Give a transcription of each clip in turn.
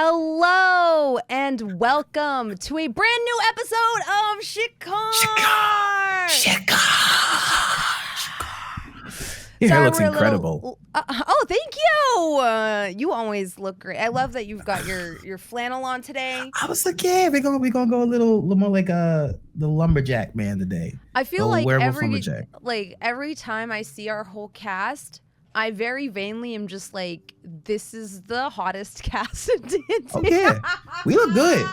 Hello and welcome to a brand new episode of Shikar. Your hair looks incredible. Oh, thank you. You always look great. I love that you've got your flannel on today. I was like, yeah, we're gonna go a little more like the lumberjack man today. I feel like every time I see our whole cast, I very vainly am just like, this is the hottest cast in D&D. Oh yeah, we look good.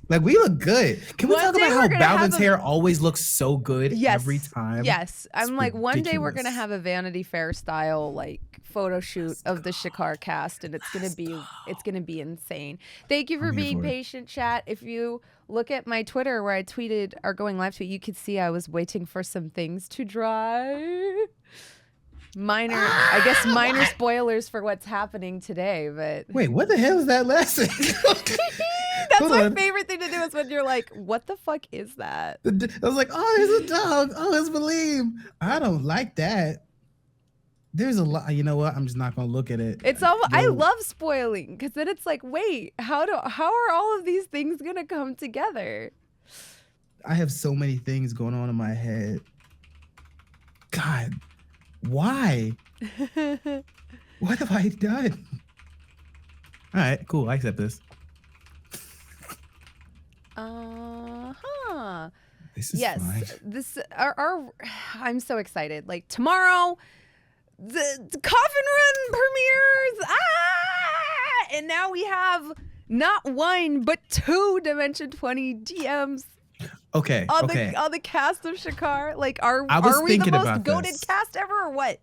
Like, we look good. Can we talk about how Balvin's hair always looks so good every time? Yes. I'm like, one day we're going to have a Vanity Fair style, like, photo shoot of the Shikar cast, and it's going to be insane. Thank you for being patient, chat. If you look at my Twitter where I tweeted our going live tweet, you could see I was waiting for some things to dry. Minor spoilers for what's happening today, but wait, what the hell is that last thing? That's my favorite thing to do is when you're like, what the fuck is that? I was like, oh, there's a dog. Oh, it's Valym. I don't like that. There's a lot. You know what? I'm just not gonna look at it. It's almost, I love spoiling because then it's like, wait, how are all of these things gonna come together? I have so many things going on in my head. God. Why? What have I done? All right, cool. I accept this. This is fine. This I'm so excited. Like tomorrow, the Coffin Run premieres. And now we have not one but 2 Dimension 20 DMs. Okay. On the cast of Shikar, like, are we the most goated cast ever, or what?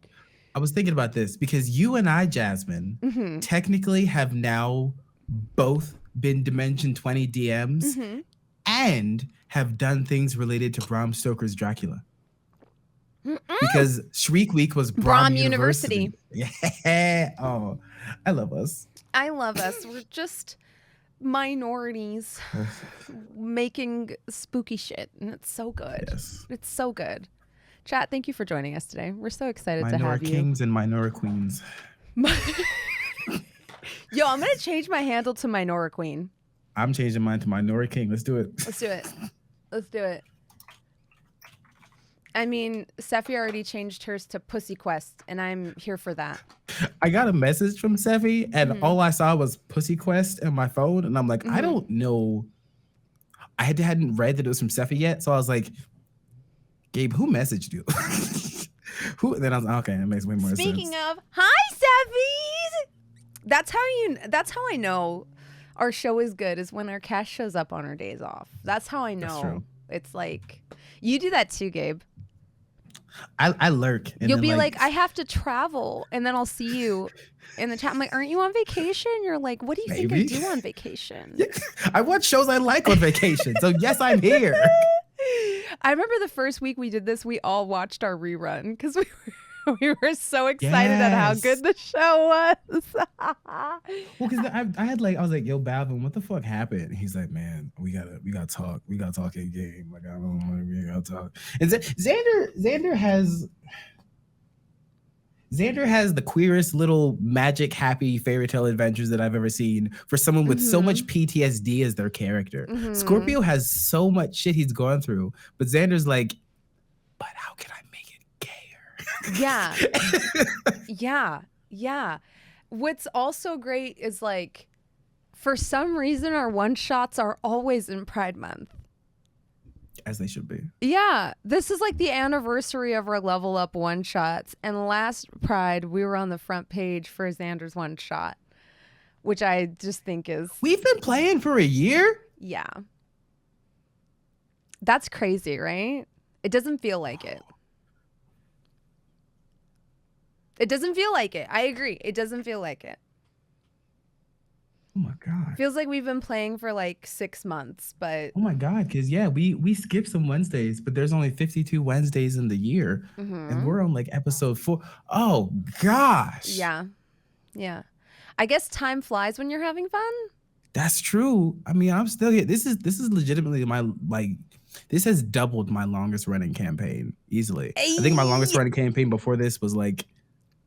I was thinking about this because you and I, Jasmine, technically have now both been Dimension 20 DMs and have done things related to Bram Stoker's Dracula. Because Shriek Week was Bram University. Yeah. Oh, I love us. I love us. We're just minorities making spooky shit, and it's so good. Yes. It's so good. Chat, thank you for joining us today. We're so excited to have you. Minor Kings and Minor Queens. Yo, I'm gonna change my handle to Minor Queen. I'm changing mine to Minor King. Let's do it. Let's do it. I mean, Sephi already changed hers to Pussy Quest, and I'm here for that. I got a message from Sephi, and all I saw was Pussy Quest on my phone, and I'm like, I don't know. I hadn't read that it was from Sephi yet, so I was like, Gabe, who messaged you? Who? And then I was like, okay, that makes way more sense. Speaking of, hi, Sephi! That's how I know our show is good, is when our cast shows up on our days off. That's how I know. That's true. It's like, you do that too, Gabe. I lurk. And you'll be like, I have to travel, and then I'll see you in the chat. I'm like, aren't you on vacation? You're like, what do you think I do on vacation? Yeah. I watch shows I like on vacation, so yes, I'm here. I remember the first week we did this, we all watched our rerun because we were so excited at how good the show was. Well, because I was like, yo, Balvin, what the fuck happened? He's like, man, we gotta talk. We gotta talk in game. Like, I don't know, we gotta talk. And Xander has the queerest little magic happy fairy tale adventures that I've ever seen for someone with so much PTSD as their character. Scorpio has so much shit he's gone through, but Xander's like, but how can I make it gayer? Yeah. What's also great is, like, for some reason our one-shots are always in Pride Month. As they should be. Yeah. This is like the anniversary of our level up one-shots. And last Pride, we were on the front page for Xander's one-shot, which I just think is... We've been playing for a year? Yeah. That's crazy, right? It doesn't feel like it. It doesn't feel like it. I agree. It doesn't feel like it. Oh my God. Feels like we've been playing for like 6 months, but... Oh my God, because yeah, we skipped some Wednesdays, but there's only 52 Wednesdays in the year. And we're on like episode 4. Oh gosh. Yeah. I guess time flies when you're having fun. That's true. I mean, I'm still here. This is legitimately my, like, this has doubled my longest running campaign easily. I think my longest running campaign before this was like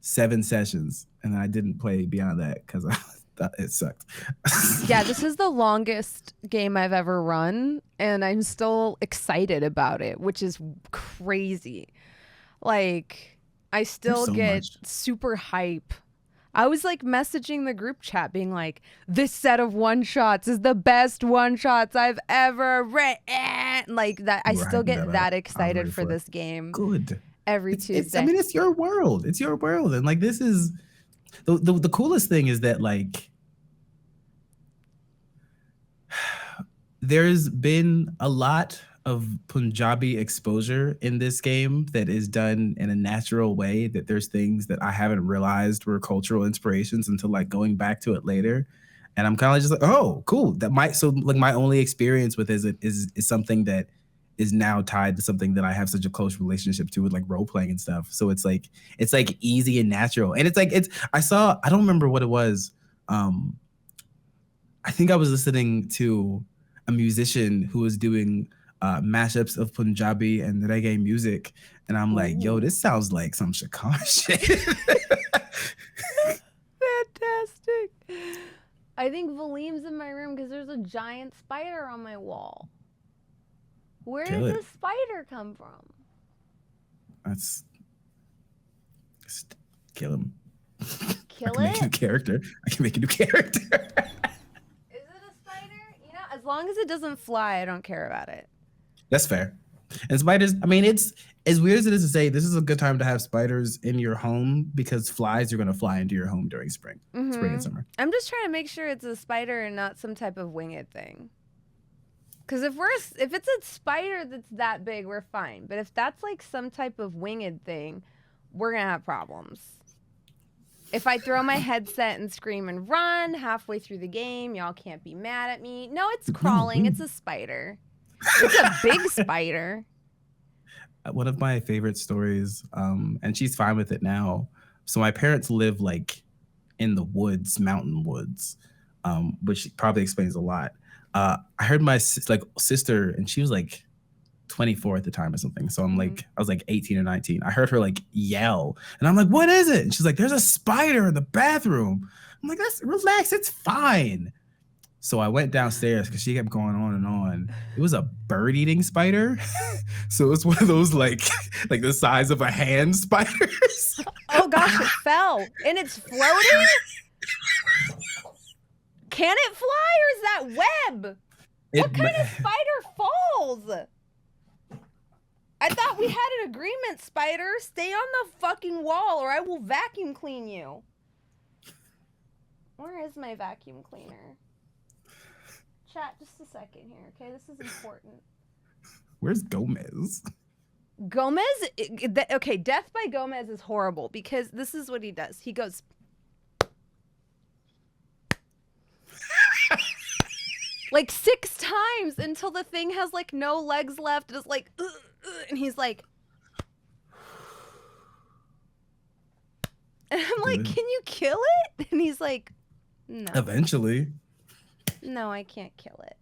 7 sessions, and I didn't play beyond that because It sucked. Yeah, this is the longest game I've ever run, and I'm still excited about it, which is crazy. Like, I still get super hype. I was like messaging the group chat being like, this set of one-shots is the best one-shots I've ever read. Like that, I still get that excited for this game. Good. Every Tuesday. I mean, it's your world. It's your world. And like, this is the coolest thing is that like, there's been a lot of Punjabi exposure in this game that is done in a natural way, that there's things that I haven't realized were cultural inspirations until like going back to it later. And I'm kind of just like, oh, cool. So my only experience with is something that is now tied to something that I have such a close relationship to with like role playing and stuff. So it's like easy and natural. And I don't remember what it was. I think I was listening to a musician who was doing mashups of Punjabi and reggae music, and I'm like, yo, this sounds like some Shikar shit. Fantastic. I think Valym's in my room because there's a giant spider on my wall. Where did this spider come from? Kill him. Kill I can make a new character. I can make a new character. Is it a spider? You know, as long as it doesn't fly, I don't care about it. That's fair. And spiders, I mean, it's as weird as it is to say, this is a good time to have spiders in your home because flies are going to fly into your home during spring and summer. I'm just trying to make sure it's a spider and not some type of winged thing. Because if it's a spider that's that big, we're fine. But if that's like some type of winged thing, we're going to have problems. If I throw my headset and scream and run halfway through the game, y'all can't be mad at me. No, it's crawling. It's a spider. It's a big spider. One of my favorite stories, and she's fine with it now. So my parents live like in the woods, mountain woods, which probably explains a lot. I heard my sister, and she was like 24 at the time or something. So I was like 18 or 19. I heard her like yell, and I'm like, what is it? And she's like, there's a spider in the bathroom. I'm like, relax, it's fine. So I went downstairs because she kept going on and on. It was a bird-eating spider. So it's one of those like the size of a hand spiders. Oh gosh, it fell. And it's floating? Can it fly or is that web? What kind of spider falls? I thought we had an agreement, spider. Stay on the fucking wall or I will vacuum clean you. Where is my vacuum cleaner? Chat, just a second here, okay? This is important. Where's Gomez? Gomez? Okay, Death by Gomez is horrible because this is what he does. He goes... like 6 times until the thing has like no legs left. It's like... and he's like... and I'm like, can you kill it? And he's like, no. Eventually. No, I can't kill it.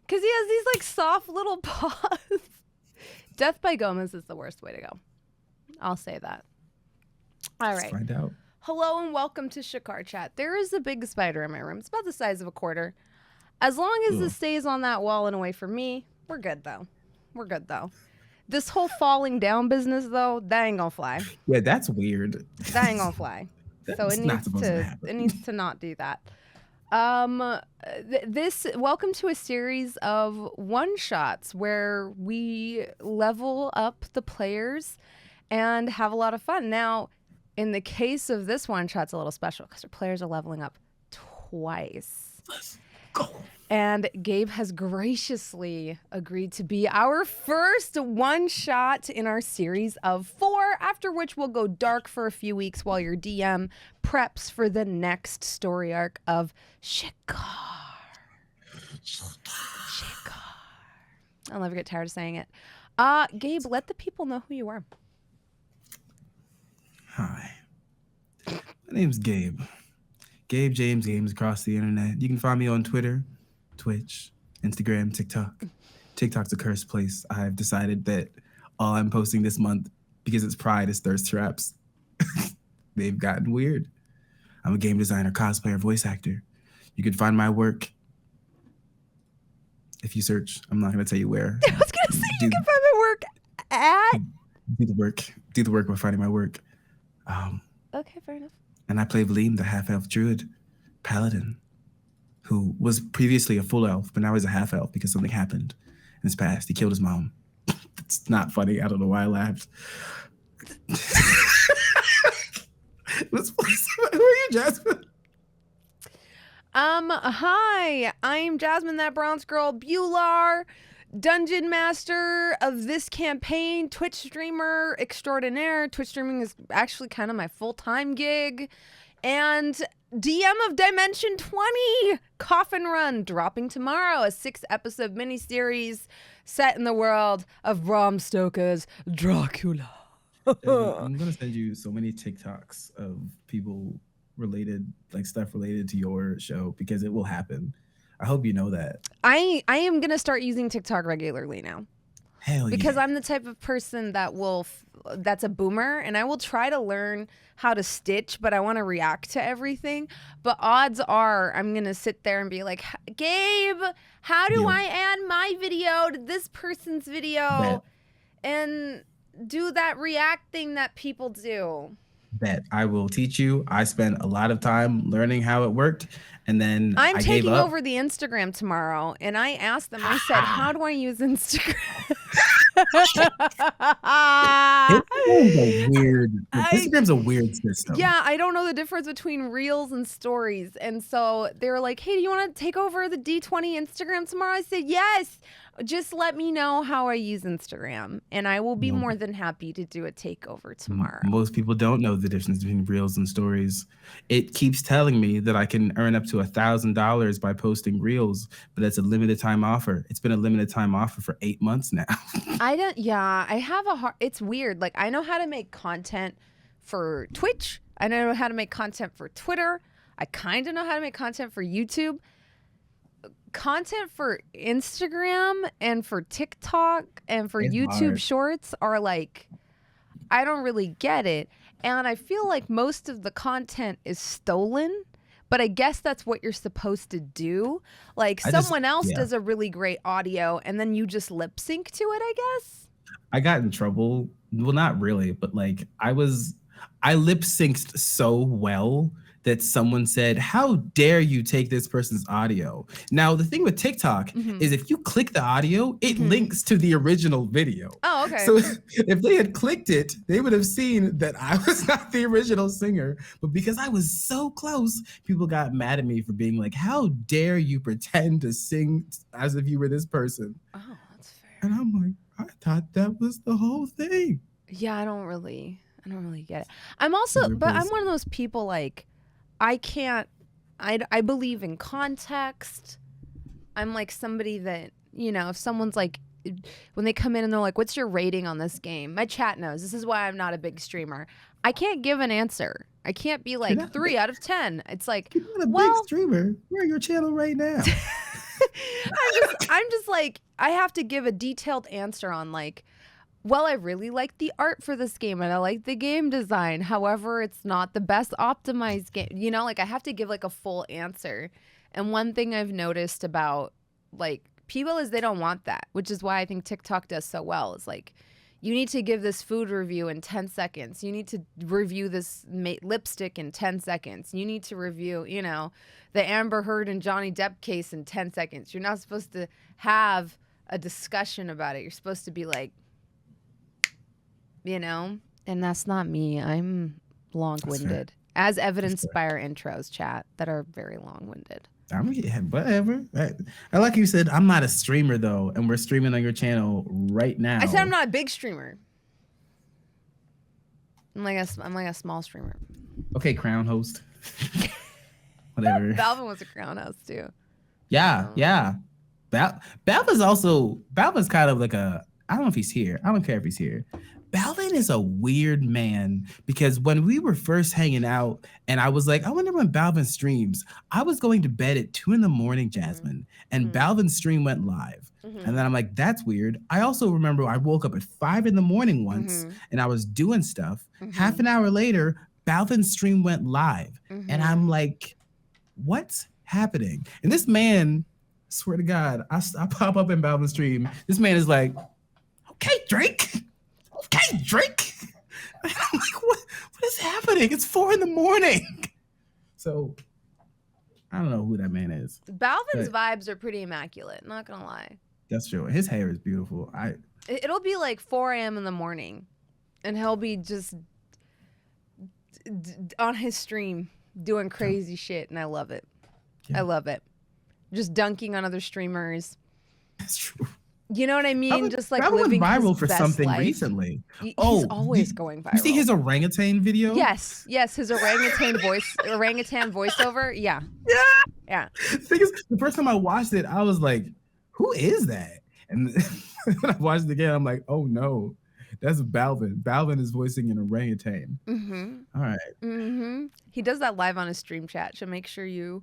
Because he has these like soft little paws. Death by Gomez is the worst way to go. I'll say that. All right. Let's find out. Hello and welcome to Shikar Chat. There is a big spider in my room. It's about the size of a quarter. As long as it stays on that wall and away from me, we're good though. We're good though. This whole falling down business though, that ain't gonna fly. Yeah, that's weird. That ain't gonna fly. So it needs to not do that. Welcome to a series of one-shots where we level up the players and have a lot of fun. Now, in the case of this one-shot, it's a little special because our players are leveling up twice. Let's go. And Gabe has graciously agreed to be our first one-shot in our series of 4, after which we'll go dark for a few weeks while your DM preps for the next story arc of Shikar. I'll never get tired of saying it. Gabe, let the people know who you are. Hi. My name's Gabe. Gabe James Games across the internet. You can find me on Twitter, Twitch, Instagram, TikTok. TikTok's a cursed place. I've decided that all I'm posting this month, because it's Pride, is thirst traps. They've gotten weird. I'm a game designer, cosplayer, voice actor. You can find my work if you search. I'm not going to tell you where. I was going to say you can find my work at... Do the work by finding my work. Okay, fair enough. And I play Valym, the half-elf druid, Pal-adin, who was previously a full elf, but now he's a half-elf because something happened in his past. He killed his mom. It's not funny. I don't know why I laughed. Who are you, Jasmine? Hi, I'm Jasmine ThatBronzeGirl Bhullar, Dungeon Master of this campaign, Twitch streamer extraordinaire. Twitch streaming is actually kind of my full-time gig. And DM of Dimension 20, Coffin Run, dropping tomorrow, a 6-episode miniseries set in the world of Bram Stoker's Dracula. I'm going to send you so many TikToks of people related, like stuff related to your show, because it will happen. I hope you know that. I am going to start using TikTok regularly now. Hell yeah. Because I'm the type of person that that's a boomer, and I will try to learn how to stitch, but I want to react to everything. But odds are I'm going to sit there and be like, Gabe, how do I add my video to this person's video? And do that react thing that people do. Bet I will teach you. I spent a lot of time learning how it worked, and then I'm taking over the Instagram tomorrow, and I asked them, I said, how do I use Instagram? Instagram's a weird system. Yeah, I don't know the difference between reels and stories. And so they were like, hey, do you want to take over the D20 Instagram tomorrow? I said, yes. Just let me know how I use Instagram, and I will be more than happy to do a takeover tomorrow. Most people don't know the difference between reels and stories. It keeps telling me that I can earn up to $1,000 by posting reels, but that's a limited time offer. It's been a limited time offer for 8 months now. I have a hard, it's weird. Like, I know how to make content for Twitch. I know how to make content for Twitter. I kind of know how to make content for YouTube. Content for Instagram and for TikTok and for YouTube Shorts are like, I don't really get it. And I feel like most of the content is stolen, but I guess that's what you're supposed to do. Like someone else does a really great audio and then you just lip sync to it, I guess. I got in trouble. Well, not really, but like I lip synced so well that someone said, how dare you take this person's audio? Now, the thing with TikTok is if you click the audio, it links to the original video. Oh, okay. So if they had clicked it, they would have seen that I was not the original singer. But because I was so close, people got mad at me for being like, how dare you pretend to sing as if you were this person? Oh, that's fair. And I'm like, I thought that was the whole thing. Yeah, I don't really get it. I'm also, but I'm one of those people like, I believe in context. I'm like somebody that, you know, if someone's like, when they come in and they're like, what's your rating on this game? My chat knows. This is why I'm not a big streamer. I can't give an answer. I can't be like 3 out of 10. It's like, you're not a big streamer. We're on your channel right now. I'm just like, I have to give a detailed answer on like, well, I really like the art for this game and I like the game design. However, it's not the best optimized game. You know, like I have to give like a full answer. And one thing I've noticed about like people is they don't want that, which is why I think TikTok does so well. It's like, you need to give this food review in 10 seconds. You need to review this lipstick in 10 seconds. You need to review, you know, the Amber Heard and Johnny Depp case in 10 seconds. You're not supposed to have a discussion about it. You're supposed to be like, you know, and that's not me. I'm long-winded, as evidenced by our intros, chat, that are very long-winded. Whatever. I like you said, I'm not a streamer though, and we're streaming on your channel right now. I said I'm not a big streamer. I'm like a small streamer. Okay, crown host. Whatever. Valym was a crown host too. Yeah, yeah. Balvin's kind of like a, I don't know if he's here. I don't care if he's here. Balvin is a weird man because when we were first hanging out and I was like, I wonder when Balvin streams, I was going to bed at 2 a.m, Jasmine, and Balvin's stream went live. And then I'm like, that's weird. I also remember I woke up at 5 a.m. once and I was doing stuff. Half an hour later, Balvin's stream went live. And I'm like, what's happening? And this man, swear to God, I pop up in Balvin's stream. This man is like, okay, Drake. Okay, Drake. And I'm like, what is happening? It's 4 a.m. So I don't know who that man is. Balvin's vibes are pretty immaculate, not gonna lie. That's true. His hair is beautiful. It'll be like 4 a.m. in the morning, and he'll be just on his stream doing crazy shit, and I love it. Yeah. I love it. Just dunking on other streamers. That's true. You know what I mean? Just like living viral his for best something life. Recently. He's always going viral. You see his orangutan video? Yes, his orangutan voiceover. Yeah. The first time I watched it, I was like, "Who is that?" And when I watched it again, I'm like, "Oh no, that's Balvin. Balvin is voicing an orangutan." All right. He does that live on his stream chat, so make sure you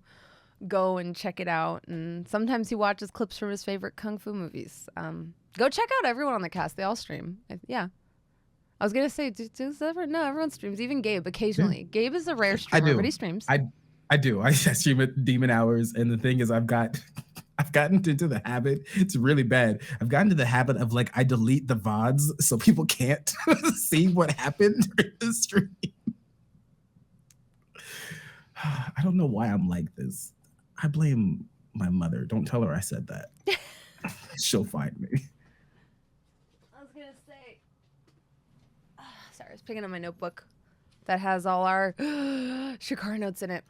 go and check it out. And sometimes he watches clips from his favorite kung fu movies. Go check out everyone on the cast. They all stream. Yeah. I was gonna say, no, everyone streams. Even Gabe occasionally. Gabe is a rare streamer, but he streams. I do. I stream at Demon Hours, and the thing is, I've gotten into the habit. It's really bad. I've gotten into the habit of like I delete the VODs so people can't see what happened during the stream. I don't know why I'm like this. I blame my mother. Don't tell her I said that. She'll find me. I was gonna say. Sorry, I was picking up my notebook that has all our Shikar notes in it.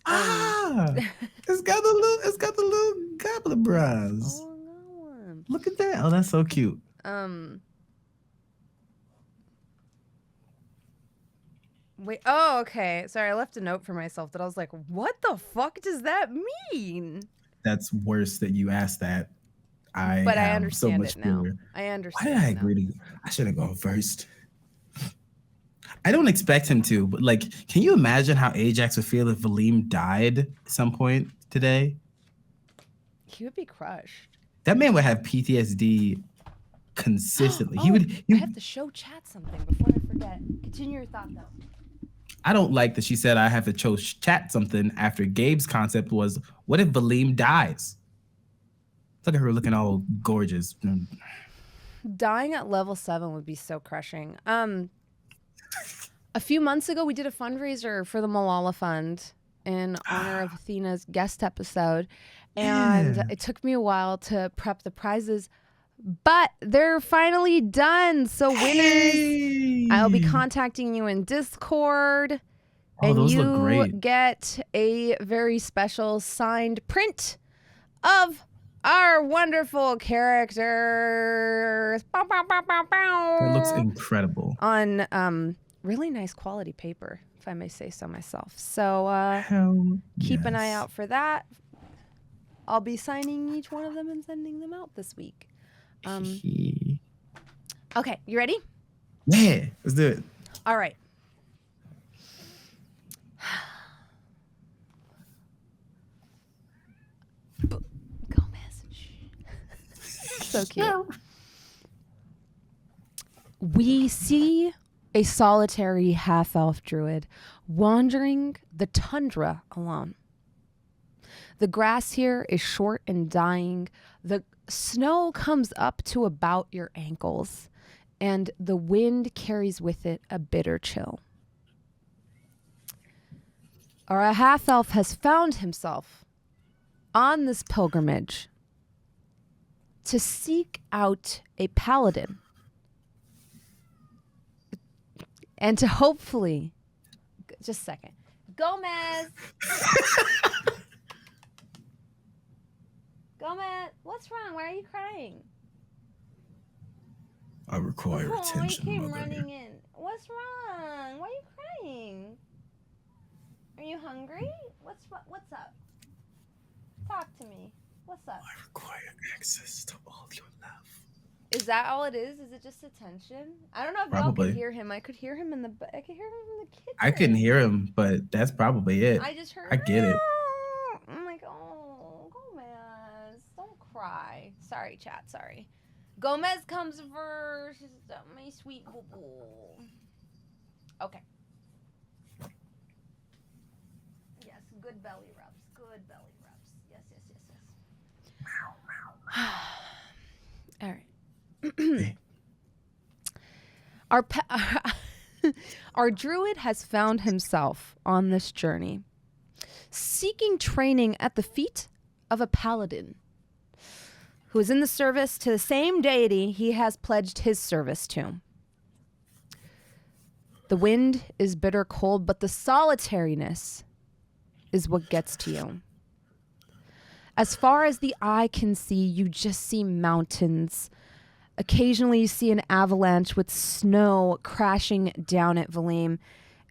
It's got the little goblin bras. Oh, no. Look at that. Oh, that's so cute. Wait. Oh, okay. Sorry, I left a note for myself that I was like, "What the fuck does that mean?" That's worse that you asked that. But I understand it now. I understand. Why did I agree to? I should have gone first. I don't expect him to, but like, can you imagine how Ajax would feel if Valym died at some point today? He would be crushed. That man would have PTSD consistently. I have to show chat something before I forget. Continue your thought though. I don't like that she said I have to show chat something after Gabe's concept was, what if Valym dies? Look at her looking all gorgeous. Dying at level 7 would be so crushing. A few months ago, we did a fundraiser for the Malala Fund in honor of Athena's guest episode. And it took me a while to prep the prizes, but they're finally done. So winners, I'll be contacting you in Discord. And you get a very special signed print of our wonderful characters. It looks incredible. On really nice quality paper, if I may say so myself. So keep an eye out for that. I'll be signing each one of them and sending them out this week. Okay, you ready? Yeah, let's do it. All right. So cute. We see a solitary half-elf druid wandering the tundra alone. The grass here is short and dying. The snow comes up to about your ankles, and the wind carries with it a bitter chill. Our half-elf has found himself on this pilgrimage to seek out a paladin and to hopefully, just a second, Gomez, what's wrong? Why are you crying? I require attention, you came mother. running in. What's wrong? Why are you crying? Are you hungry? What's up? Talk to me. What's up? I require access to all your love. Is that all it is? Is it just attention? I don't know if y'all could hear him. I could hear him in the kitchen. I couldn't hear him, but that's probably it. I just heard. I get it. I'm like, oh, Gomez, don't cry. Sorry, chat. Sorry. Gomez comes first. My sweet boo boo. Okay. good belly rubs. Good belly rubs. Yes, yes, yes, yes. All right. Our druid has found himself on this journey, seeking training at the feet of a paladin who is in the service to the same deity he has pledged his service to. The wind is bitter cold, but the solitariness is what gets to you. As far as the eye can see, you just see mountains. Occasionally you see an avalanche with snow crashing down at Valym.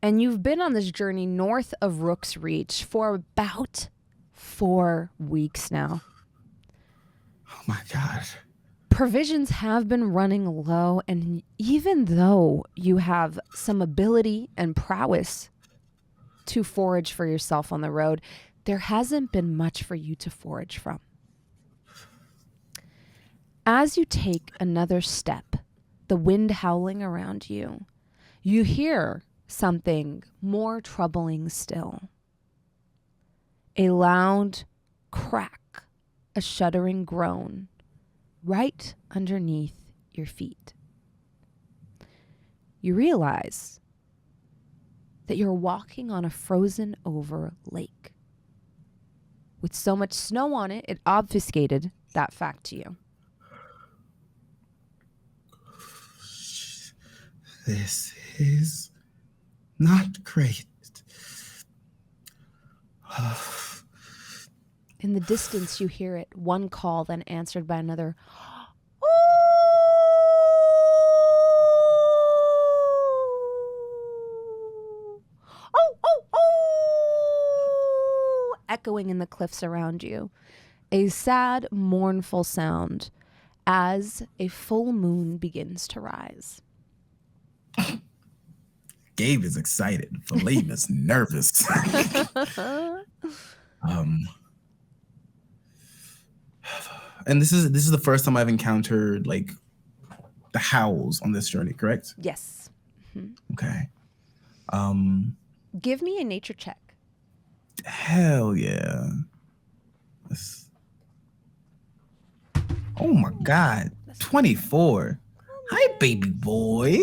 And you've been on this journey north of Rook's Reach for about 4 weeks now. Oh my God. Provisions have been running low, and even though you have some ability and prowess to forage for yourself on the road, there hasn't been much for you to forage from. As you take another step, the wind howling around you, you hear something more troubling still. A loud crack, a shuddering groan, right underneath your feet. You realize that you're walking on a frozen over lake. With so much snow on it, it obfuscated that fact to you. This is not great. In the distance, you hear it, one call, then answered by another. Echoing in the cliffs around you. A sad, mournful sound as a full moon begins to rise. Gabe is excited. Valym is nervous. And this is the first time I've encountered like the howls on this journey, correct? Yes. Mm-hmm. Okay. Give me a nature check. Hell yeah. Oh my God. 24. Hi, baby boy.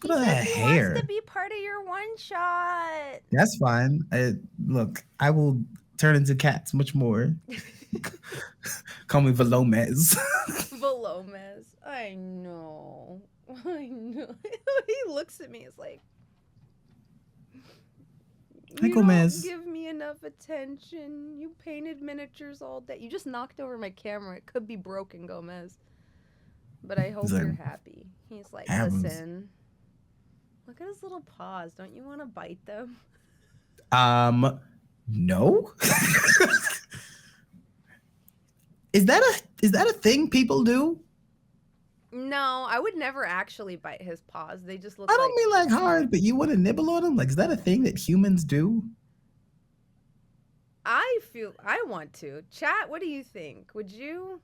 Look at that hair. Wants to be part of your one shot. That's fine. Look, I will turn into cats much more. Call me Valomez. Valomez. I know. He looks at me. It's like, you don't give me enough attention. You painted miniatures all day. You just knocked over my camera. It could be broken, Gomez. But I hope you're happy. He's like, listen. Look at his little paws. Don't you want to bite them? No. Is that a thing people do? No, I would never actually bite his paws. They just look. I don't mean like hard, but you want to nibble on them? Like, is that a thing that humans do? I want to. Chat, what do you think? Would you?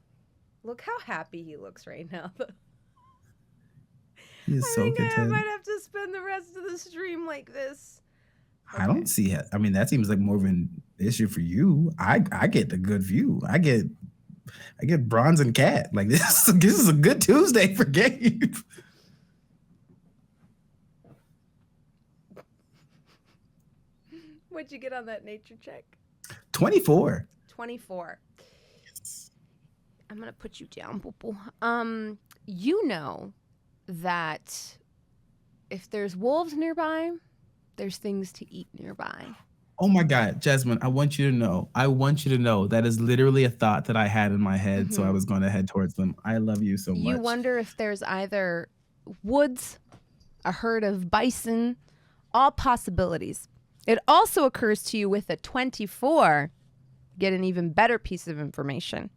Look how happy he looks right now. He is so content. I might have to spend the rest of the stream like this. Okay. I don't see it. I mean, that seems like more of an issue for you. I get the good view. I get bronze and cat. Like this is a good Tuesday for Gabe. What'd you get on that nature check? 24. 24. Yes. I'm gonna put you down, boo boo. You know that if there's wolves nearby, there's things to eat nearby. Oh my God, Jasmine, I want you to know that is literally a thought that I had in my head. Mm-hmm. So I was going to head towards them. I love you so much. You wonder if there's either woods, a herd of bison, all possibilities. It also occurs to you with a 24, get an even better piece of information.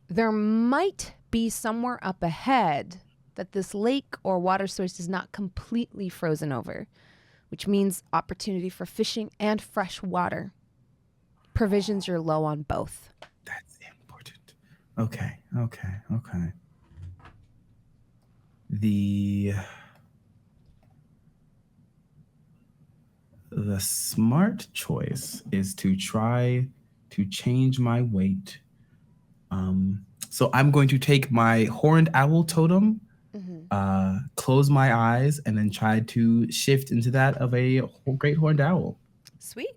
There might be somewhere up ahead that this lake or water source is not completely frozen over, which means opportunity for fishing and fresh water. Provisions, you're low on both. That's important. Okay. the smart choice is to try to change my weight. So I'm going to take my horned owl totem, close my eyes, and then try to shift into that of a great horned owl. Sweet.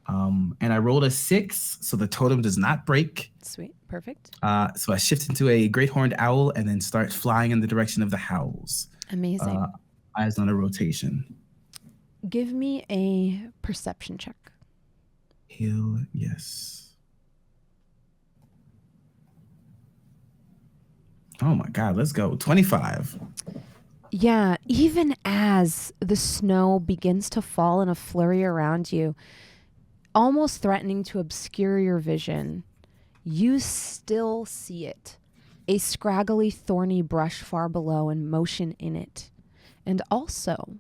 And I rolled a 6, so the totem does not break. Sweet. Perfect. So I shift into a great horned owl and then start flying in the direction of the howls. Amazing. Eyes on a rotation. Give me a perception check. Hell yes. Oh my God, let's go. 25. Yeah, even as the snow begins to fall in a flurry around you, almost threatening to obscure your vision, you still see it. A scraggly, thorny brush far below and motion in it. And also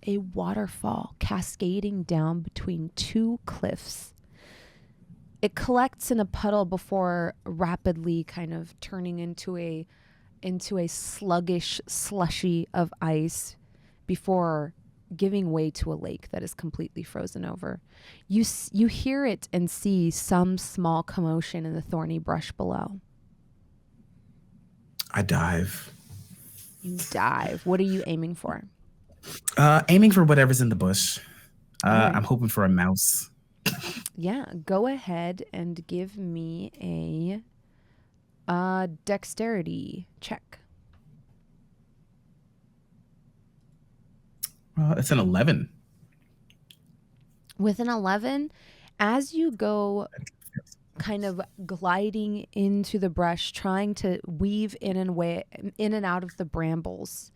a waterfall cascading down between two cliffs. It collects in a puddle before rapidly kind of turning into a sluggish slushy of ice before giving way to a lake that is completely frozen over. You hear it and see some small commotion in the thorny brush below. I dive. You dive. What are you aiming for? Aiming for whatever's in the bush. Right. I'm hoping for a mouse. Yeah, go ahead and give me a dexterity check. It's an 11. With an 11, as you go kind of gliding into the brush, trying to weave in and out of the brambles,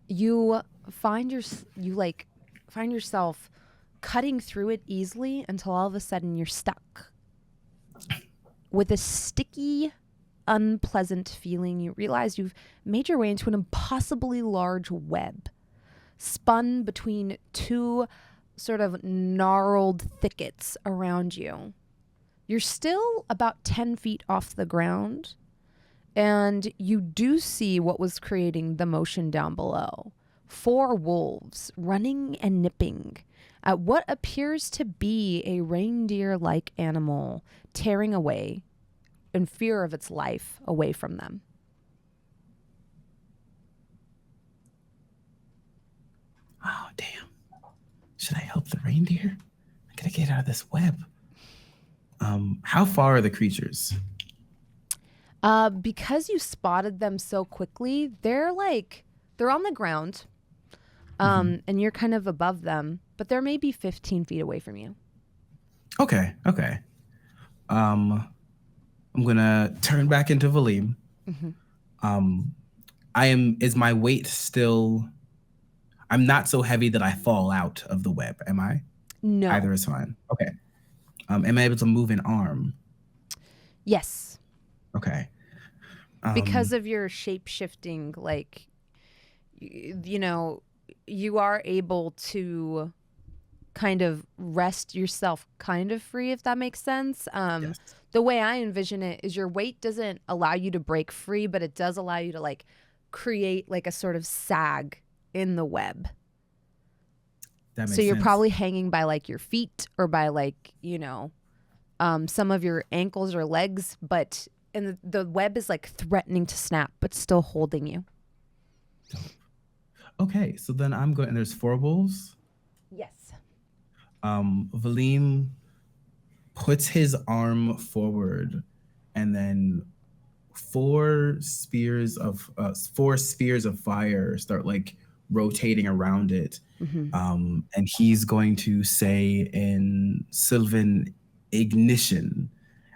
you find yourself cutting through it easily until all of a sudden you're stuck with a sticky, unpleasant feeling. You realize you've made your way into an impossibly large web spun between two sort of gnarled thickets around you. You're still about 10 feet off the ground, and you do see what was creating the motion down below. 4 wolves running and nipping at what appears to be a reindeer-like animal tearing away in fear of its life away from them. Oh, damn. Should I help the reindeer? I gotta get out of this web. How far are the creatures? Because you spotted them so quickly, they're on the ground. And you're kind of above them, but they're maybe 15 feet away from you. Okay. I'm gonna turn back into Valym. Is my weight still, I'm not so heavy that I fall out of the web, am I? No. Either is fine. Okay. Am I able to move an arm? Yes. Okay. Because of your shape-shifting, you are able to kind of wrest yourself kind of free, if that makes sense. Yes. The way I envision it is your weight doesn't allow you to break free, but it does allow you to create a sort of sag in the web. That makes so you're sense. Probably hanging by your feet or by some of your ankles or legs, and the web is threatening to snap, but still holding you. Okay, so then I'm going, and there's 4 wolves. Yes. Valym puts his arm forward, and then 4 spheres of fire start rotating around it. And he's going to say in Sylvan, ignition,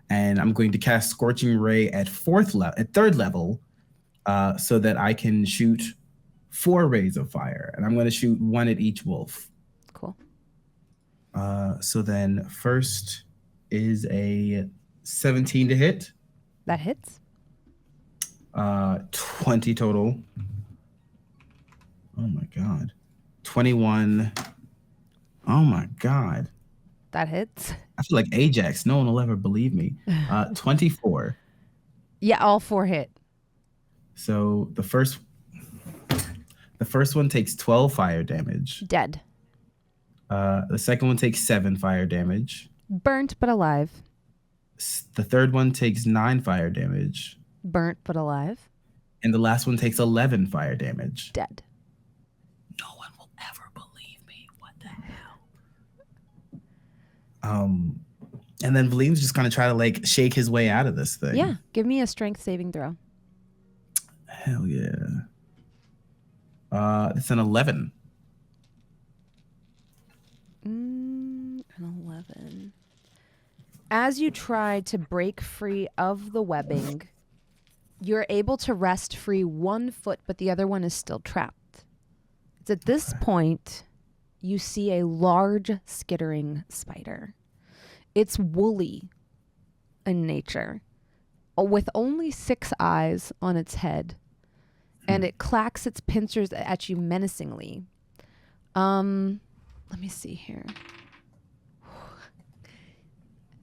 and I'm going to cast Scorching Ray at 3rd level, so that I can shoot 4 rays of fire, and I'm going to shoot 1 at each wolf. Cool. So then first is a 17 to hit. That hits. 20 total. Oh my God. 21. Oh my God. That hits. I feel like Ajax. No one will ever believe me. 24. Yeah, all 4 hit. So the first one takes 12 fire damage. Dead. The second one takes 7 fire damage. Burnt but alive. The third one takes 9 fire damage. Burnt but alive. And the last one takes 11 fire damage. Dead. No one will ever believe me. What the hell? And then Valym's just gonna try to like shake his way out of this thing. Yeah, give me a strength saving throw. Hell yeah. It's an 11. An 11. As you try to break free of the webbing, you're able to wrest free one foot, but the other one is still trapped. It's at this point you see a large skittering spider. It's woolly in nature, with only 6 eyes on its head, and it clacks its pincers at you menacingly. Let me see here.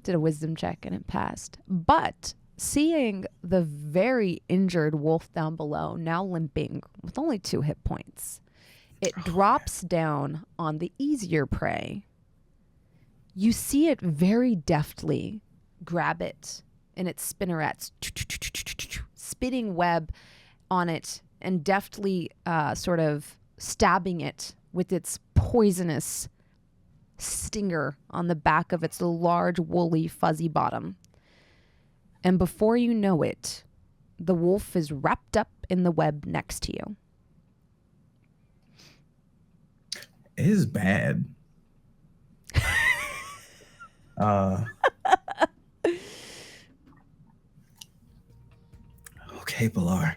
Did a wisdom check and it passed. But seeing the very injured wolf down below, now limping with only 2 hit points, it drops down on the easier prey. You see it very deftly grab it in its spinnerets, spitting web on it and deftly sort of stabbing it with its poisonous stinger on the back of its large, woolly, fuzzy bottom. And before you know it, the wolf is wrapped up in the web next to you. It is bad. Okay, Bhullar.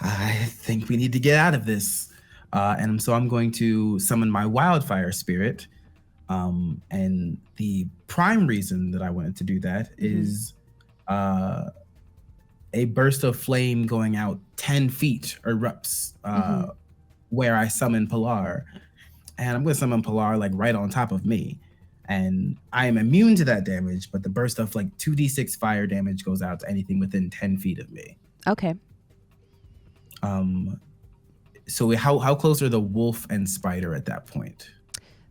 I think we need to get out of this. And so I'm going to summon my wildfire spirit. And the prime reason that I wanted to do that is a burst of flame going out 10 feet erupts where I summon Bhullar. And I'm going to summon Bhullar like right on top of me. And I am immune to that damage, but the burst of like 2d6 fire damage goes out to anything within 10 feet of me. Okay. So how close are the wolf and spider at that point?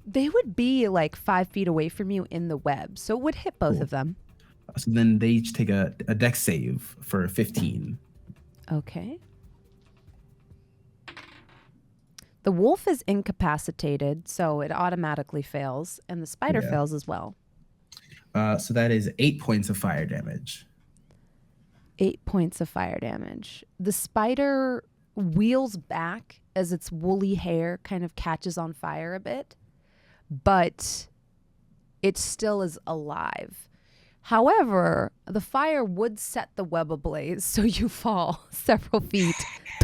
They would be like 5 feet away from you in the web, so it would hit both of them. So then they each take a dex save for 15. Okay. The wolf is incapacitated, so it automatically fails, and the spider fails as well. So that is 8 points of fire damage. 8 points of fire damage. The spider wheels back as its woolly hair kind of catches on fire a bit, but it still is alive. However, the fire would set the web ablaze, so you fall several feet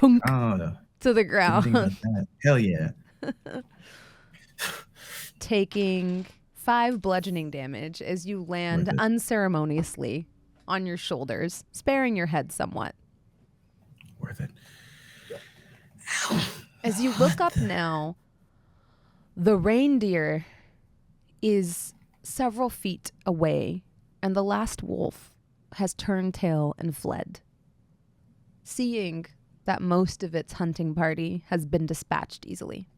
to the ground. Hell yeah. Taking 5 bludgeoning damage as you land unceremoniously on your shoulders, sparing your head somewhat. Worth it. As you look up now, the reindeer is several feet away, and the last wolf has turned tail and fled, seeing that most of its hunting party has been dispatched easily.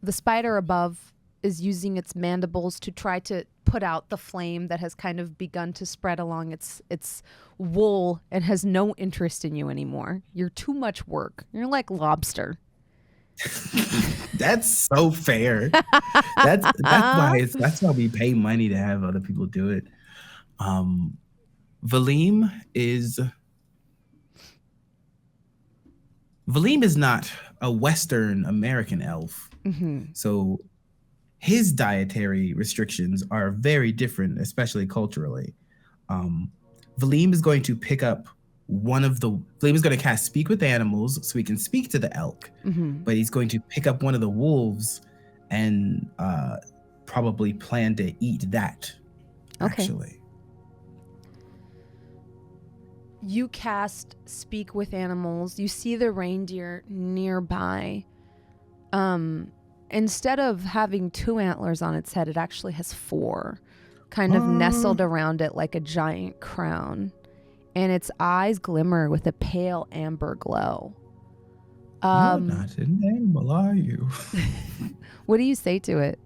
The spider above is using its mandibles to try to put out the flame that has kind of begun to spread along its wool and has no interest in you anymore. You're too much work. You're like lobster. That's so fair. That's why we pay money to have other people do it. Valym is not a Western American elf. So his dietary restrictions are very different, especially culturally. Valym is going to pick up Valym is going to cast Speak with Animals so he can speak to the elk, but he's going to pick up one of the wolves and probably plan to eat that, actually. You cast Speak with Animals. You see the reindeer nearby. Instead of having 2 antlers on its head, it actually has 4, kind of nestled around it like a giant crown. And its eyes glimmer with a pale amber glow. You're not an animal, are you? What do you say to it?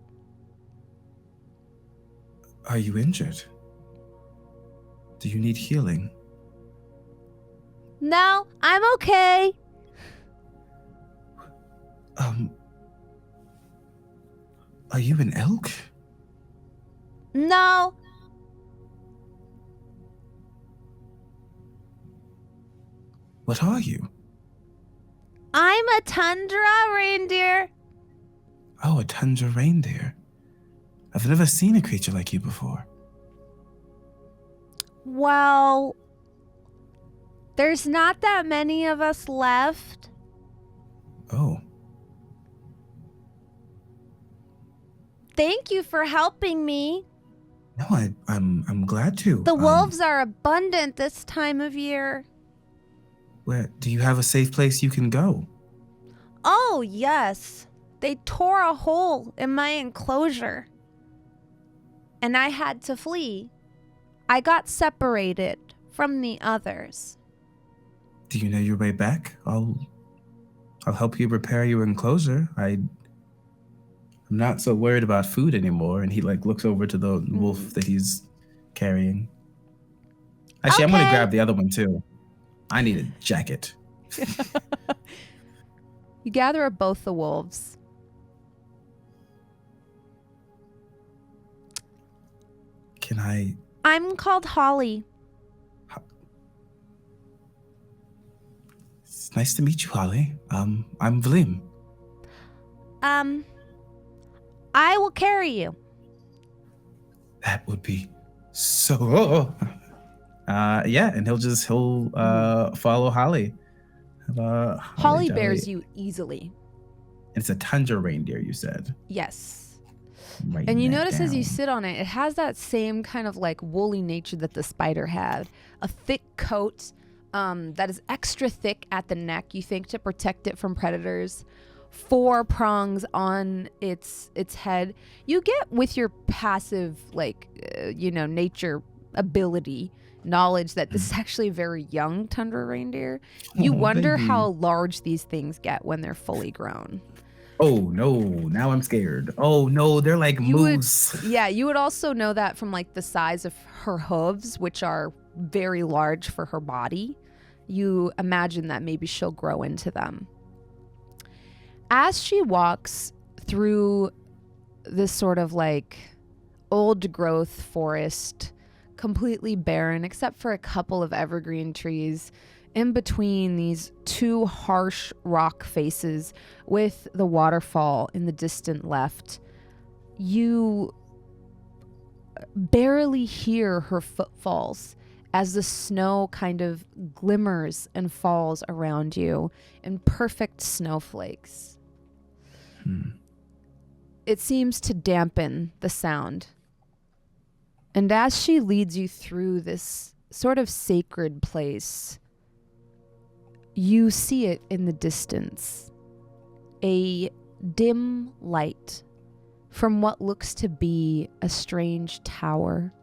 Are you injured? Do you need healing? No, I'm okay. Are you an elk? No. What are you? I'm a tundra reindeer. Oh, a tundra reindeer. I've never seen a creature like you before. Well, there's not that many of us left. Oh. Thank you for helping me. No, I'm glad to. The wolves are abundant this time of year. Where do you have a safe place you can go? Oh, yes. They tore a hole in my enclosure. And I had to flee. I got separated from the others. Do you know your way back? I'll help you repair your enclosure. I'm not so worried about food anymore. And he looks over to the wolf that he's carrying. Actually, I'm gonna grab the other one too. I need a jacket. You gather up both the wolves. Can I? I'm called Holly. It's nice to meet you, Holly. I'm Valym. I will carry you. That would be so. Yeah, and he'll follow Holly. Holly bears you easily. It's a tundra reindeer, you said. Yes. Writing and you that notice down. as you sit on it, it has that same kind of woolly nature that the spider had. A thick coat that is extra thick at the neck, you think, to protect it from predators. 4 prongs on its head. You get, with your passive nature ability knowledge, that this is actually a very young tundra reindeer. You wonder how large these things get when they're fully grown. Oh no, now I'm scared. Oh no, they're like moose. You would also know that from the size of her hooves, which are very large for her body. You imagine that maybe she'll grow into them. As she walks through this sort of old growth forest, completely barren except for a couple of evergreen trees in between these 2 harsh rock faces with the waterfall in the distant left, you barely hear her footfalls as the snow kind of glimmers and falls around you in perfect snowflakes. It seems to dampen the sound. And as she leads you through this sort of sacred place, you see it in the distance. A dim light from what looks to be a strange tower.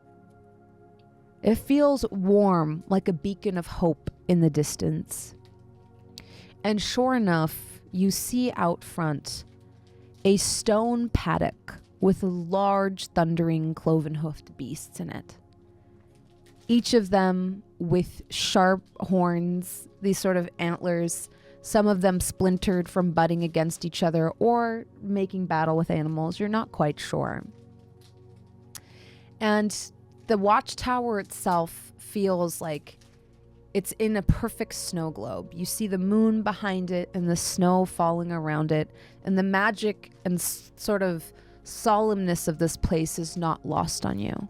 It feels warm, like a beacon of hope in the distance. And sure enough, you see out front a stone paddock with large, thundering, cloven-hoofed beasts in it. Each of them with sharp horns, these sort of antlers, some of them splintered from butting against each other or making battle with animals. You're not quite sure. And the watchtower itself feels like it's in a perfect snow globe. You see the moon behind it and the snow falling around it, and the magic and sort of solemnness of this place is not lost on you.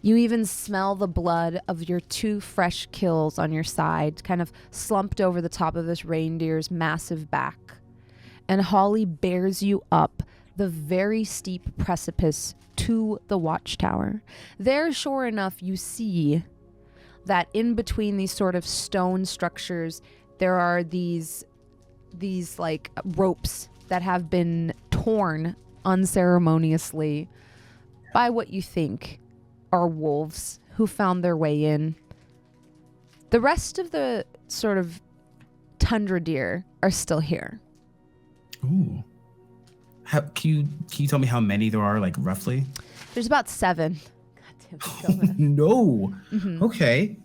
You even smell the blood of your 2 fresh kills on your side, kind of slumped over the top of this reindeer's massive back. And Holly bears you up the very steep precipice to the watchtower. There, sure enough, you see that in between these sort of stone structures, there are these ropes that have been torn unceremoniously by what you think are wolves who found their way in. The rest of the sort of tundra deer are still here. Ooh. Can you tell me how many there are, like, roughly? There's about 7. God damn it, no. Mm-hmm. Okay.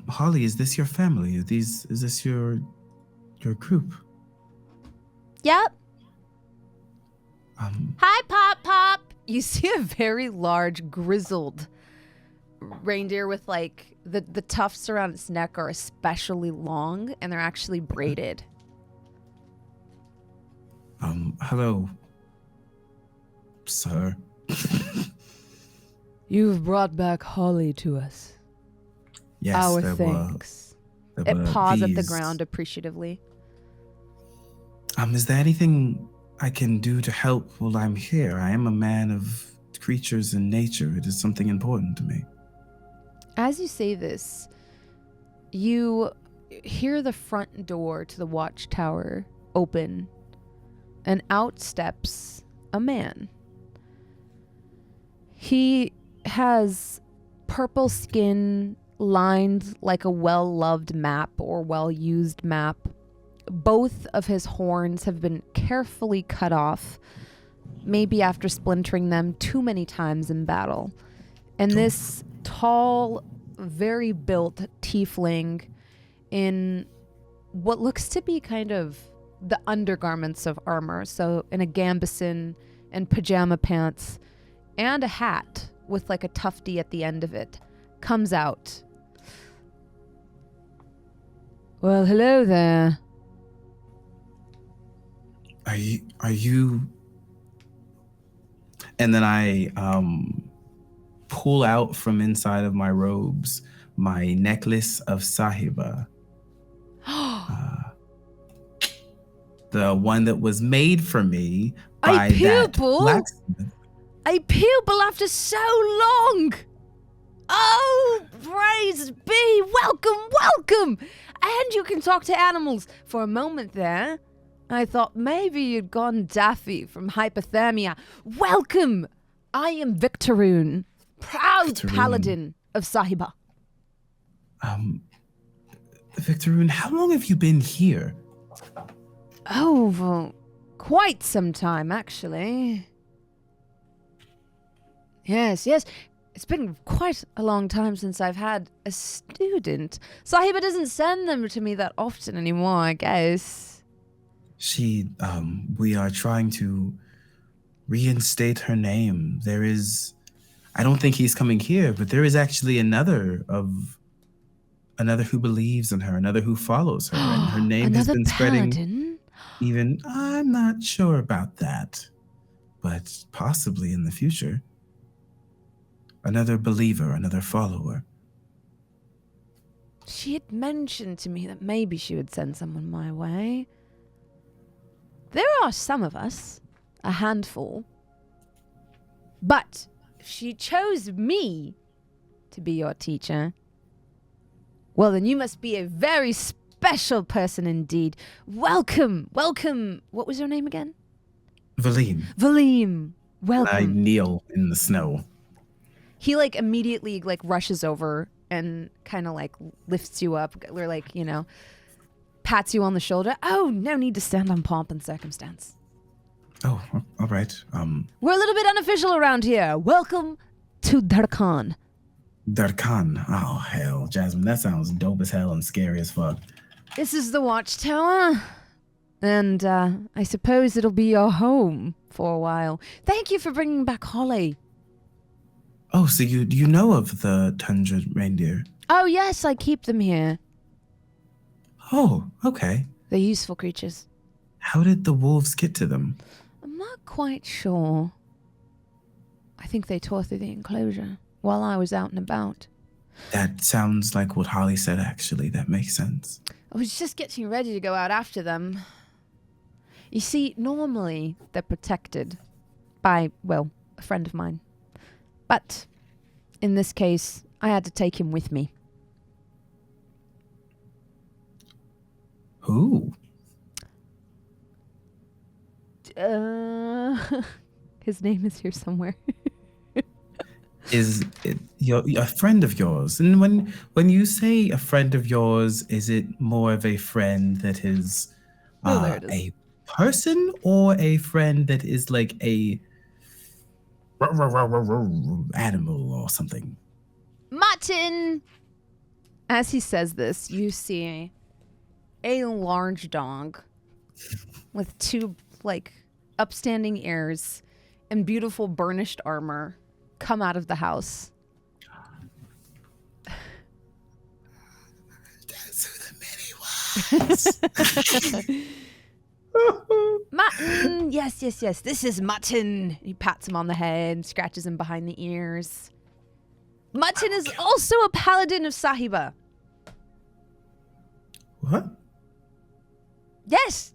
Holly, is this your family? Is this your group? Yep. Hi, Pop. You see a very large, grizzled reindeer with, like, the tufts around its neck are especially long, and they're actually braided. Hello, sir. You've brought back Holly to us. Yes, Our thanks. It paws at the ground appreciatively. Is there anything I can do to help while I'm here? I am a man of creatures and nature. It is something important to me. As you say this, you hear the front door to the watchtower open, and out steps a man. He has purple skin lined like a well-loved map or well-used map. Both of his horns have been carefully cut off, maybe after splintering them too many times in battle. And this tall, very built tiefling in what looks to be kind of the undergarments of armor, so in a gambeson and pajama pants and a hat with like a tufty at the end of it, comes out. Well, hello there. Are you? And then I pull out from inside of my robes my necklace of Sahiba. The one that was made for me by that blacksmith. A pupil after so long. Oh, praise be. Welcome. And you can talk to animals. For a moment there, I thought maybe you'd gone daffy from hypothermia. Welcome. I am Victoroon, proud Pal-adin of Sahiba. Victoroon, how long have you been here? Oh, well, quite some time, actually. Yes. It's been quite a long time since I've had a student. Sahiba doesn't send them to me that often anymore, I guess. We are trying to reinstate her name. I don't think he's coming here, but there is actually another who believes in her, another who follows her, and her name has been spreading. Even, I'm not sure about that, but possibly in the future. Another believer, another follower. She had mentioned to me that maybe she would send someone my way. There are some of us, a handful. But if she chose me to be your teacher, well, then you must be a very special person indeed. Welcome. What was your name again? Valym. Welcome. I kneel in the snow. He like immediately like rushes over and kind of like lifts you up, or like, pats you on the shoulder. Oh, no need to stand on pomp and circumstance. Oh, all right. We're a little bit unofficial around here. Welcome to Darkhan. Darkhan. Oh, hell, Jasmine, that sounds dope as hell and scary as fuck. This is the watchtower. And I suppose it'll be your home for a while. Thank you for bringing back Holly. Oh, so you know of the tundra reindeer? Oh, yes, I keep them here. Oh, okay. They're useful creatures. How did the wolves get to them? I'm not quite sure. I think they tore through the enclosure while I was out and about. That sounds like what Holly said, actually. That makes sense. I was just getting ready to go out after them. You see, normally they're protected by, well, a friend of mine. But in this case, I had to take him with me. Who? His name is here somewhere. is it a friend of yours? And when you say a friend of yours, is it more of a friend that is a person or a friend that is like a animal or something? Mutton! As he says this, you see a large dog with two, like, upstanding ears and beautiful burnished armor come out of the house. That's who the mini was. Mutton! Yes. This is Mutton. He pats him on the head, scratches him behind the ears. Mutton is also a paladin of Sahiba. What? Yes.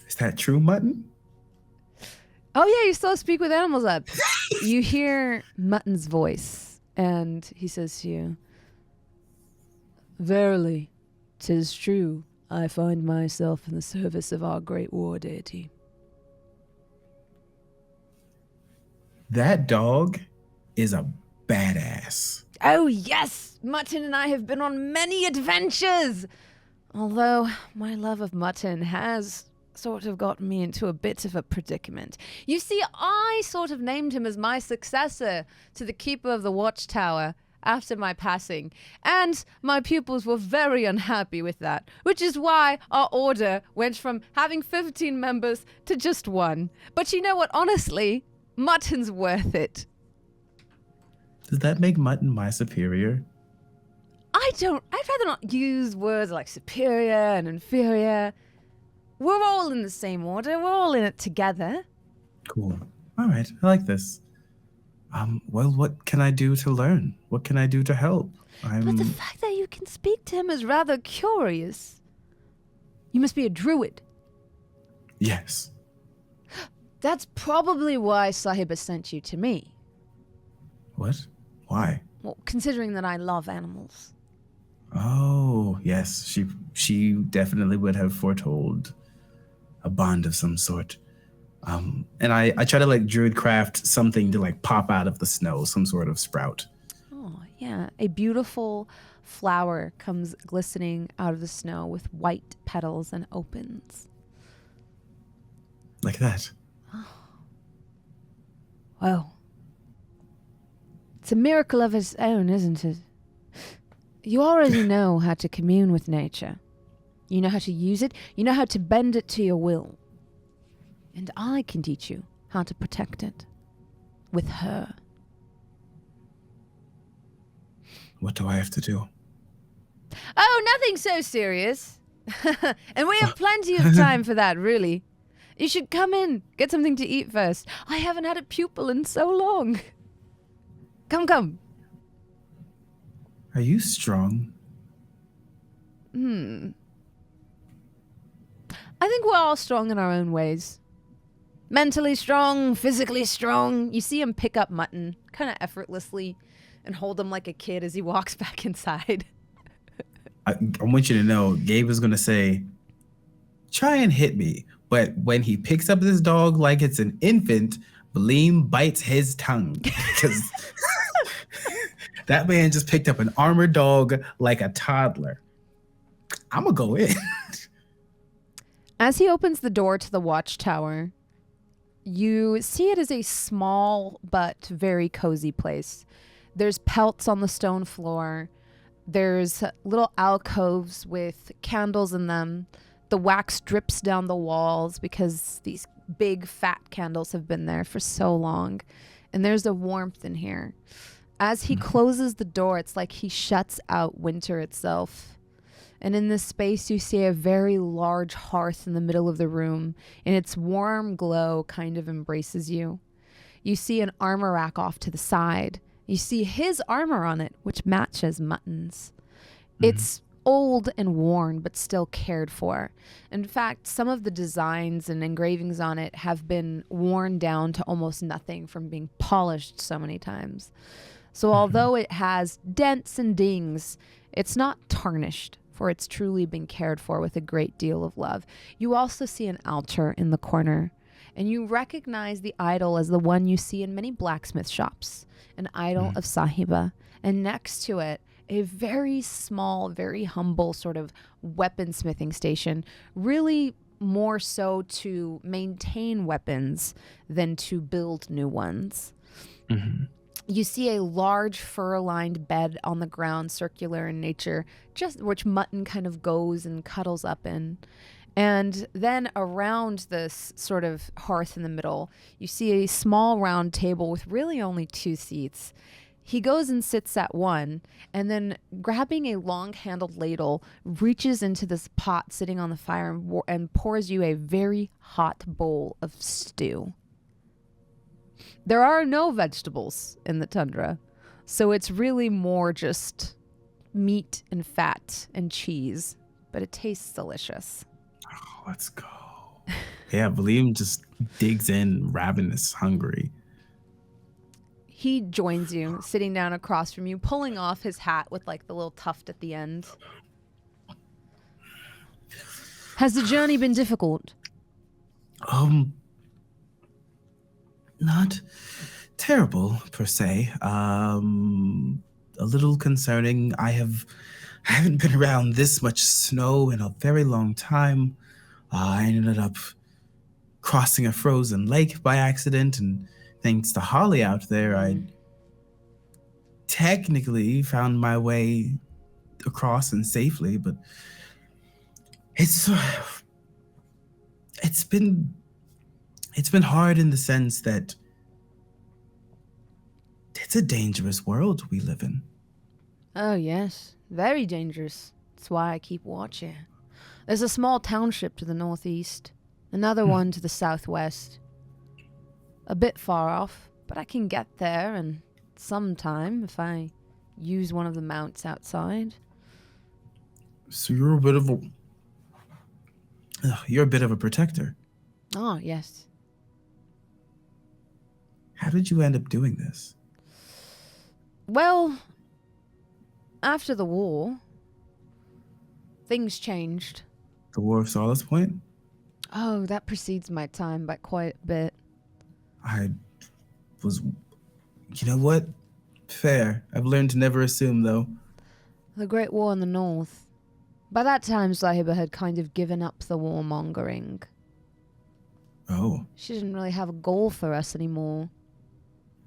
Is that true, Mutton? Oh yeah, you still speak with animals up. You hear Mutton's voice, and he says to you, "Verily, 'tis true. I find myself in the service of our great war deity." That dog is a badass. Oh yes, Mutton and I have been on many adventures. Although my love of Mutton has sort of got me into a bit of a predicament. You see, I sort of named him as my successor to the keeper of the watchtower after my passing, and my pupils were very unhappy with that, which is why our order went from having 15 members to just one. But you know what, honestly, Mutton's worth it. Does that make Mutton my superior? I'd rather not use words like superior and inferior. We're all in the same order. We're all in it together. Cool. All right. I like this. Well, what can I do to learn? What can I do to help? But the fact that you can speak to him is rather curious. You must be a druid. Yes. That's probably why Sahiba sent you to me. What? Why? Well, considering that I love animals. Oh, yes. She definitely would have foretold a bond of some sort. And I try to like druid craft something to like pop out of the snow, some sort of sprout. Oh, yeah. A beautiful flower comes glistening out of the snow with white petals and opens. Like that. Oh. Well, it's a miracle of its own, isn't it? You already know how to commune with nature. You know how to use it. You know how to bend it to your will. And I can teach you how to protect it. With her. What do I have to do? Oh, nothing so serious. And we have plenty of time for that, really. You should come in. Get something to eat first. I haven't had a pupil in so long. Come. Are you strong? I think we're all strong in our own ways. Mentally strong, physically strong. You see him pick up Mutton kind of effortlessly and hold him like a kid as he walks back inside. I want you to know, Gabe is going to say, try and hit me. But when he picks up this dog like it's an infant, Valym bites his tongue. Because that man just picked up an armored dog like a toddler. I'm going to go in. As he opens the door to the watchtower, you see it as a small but very cozy place. There's pelts on the stone floor. There's little alcoves with candles in them. The wax drips down the walls because these big fat candles have been there for so long. And there's a warmth in here. As he closes the door, it's like he shuts out winter itself. And in this space, you see a very large hearth in the middle of the room, and its warm glow kind of embraces you. You see an armor rack off to the side. You see his armor on it, which matches Mutton's. It's old and worn, but still cared for. In fact, some of the designs and engravings on it have been worn down to almost nothing from being polished so many times. So although it has dents and dings, it's not tarnished, for it's truly been cared for with a great deal of love. You also see an altar in the corner, and you recognize the idol as the one you see in many blacksmith shops, an idol of Sahiba, and next to it, a very small, very humble sort of weaponsmithing station, really more so to maintain weapons than to build new ones. You see a large fur-lined bed on the ground, circular in nature, just which Mutton kind of goes and cuddles up in. And then around this sort of hearth in the middle, you see a small round table with really only 2 seats. He goes and sits at one, and then grabbing a long-handled ladle, reaches into this pot sitting on the fire and pours you a very hot bowl of stew. There are no vegetables in the tundra, so it's really more just meat and fat and cheese, but it tastes delicious. Oh, let's go. Yeah, Valym just digs in, ravenous, hungry. He joins you, sitting down across from you, pulling off his hat with like the little tuft at the end. Has the journey been difficult? Not terrible per se. A little concerning. I haven't been around this much snow in a very long time. I ended up crossing a frozen lake by accident, and thanks to Holly out there, I technically found my way across and safely, but it's been hard in the sense that it's a dangerous world we live in. Oh, yes. Very dangerous. That's why I keep watching. There's a small township to the northeast, another one to the southwest. A bit far off, but I can get there in some time if I use one of the mounts outside. So you're a bit of a protector. Oh, yes. How did you end up doing this? Well, after the war, things changed. The War of Solace Point? Oh, that precedes my time by quite a bit. You know what? Fair. I've learned to never assume, though. The Great War in the North. By that time, Sahiba had kind of given up the warmongering. Oh. She didn't really have a goal for us anymore.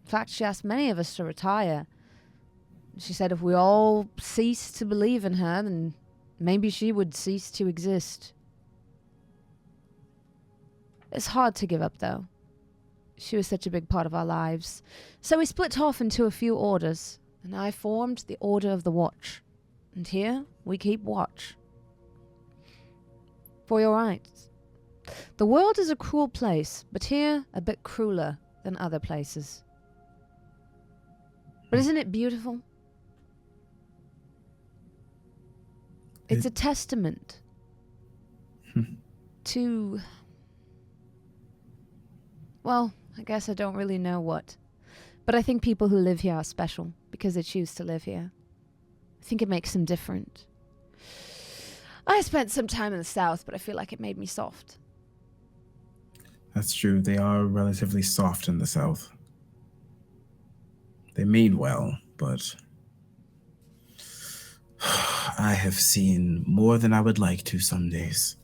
In fact, she asked many of us to retire. She said if we all ceased to believe in her, then maybe she would cease to exist. It's hard to give up, though. She was such a big part of our lives. So we split off into a few orders, and I formed the Order of the Watch. And here, we keep watch. For your rights. The world is a cruel place, but here, a bit crueler than other places. But isn't it beautiful? It's a testament to... Well, I guess I don't really know what. But I think people who live here are special because they choose to live here. I think it makes them different. I spent some time in the South, but I feel like it made me soft. That's true. They are relatively soft in the South. They mean well, but I have seen more than I would like to some days.